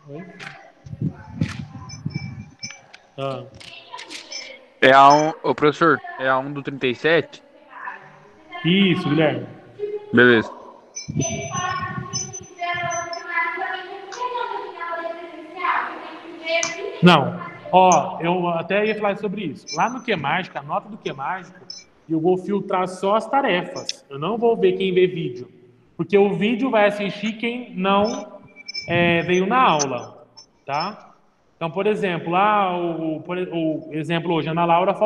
Oi? Ah. É a 1, ô professor, é a 1 do 37? Isso, Guilherme. Beleza. Não. Ó, eu até ia falar sobre isso. Lá no Que Mágico, a nota do Que Mágico, eu vou filtrar só as tarefas. Eu não vou ver quem vê vídeo. Porque o vídeo vai assistir quem não veio na aula. Tá? Então, por exemplo, lá o exemplo hoje, a Ana Laura falou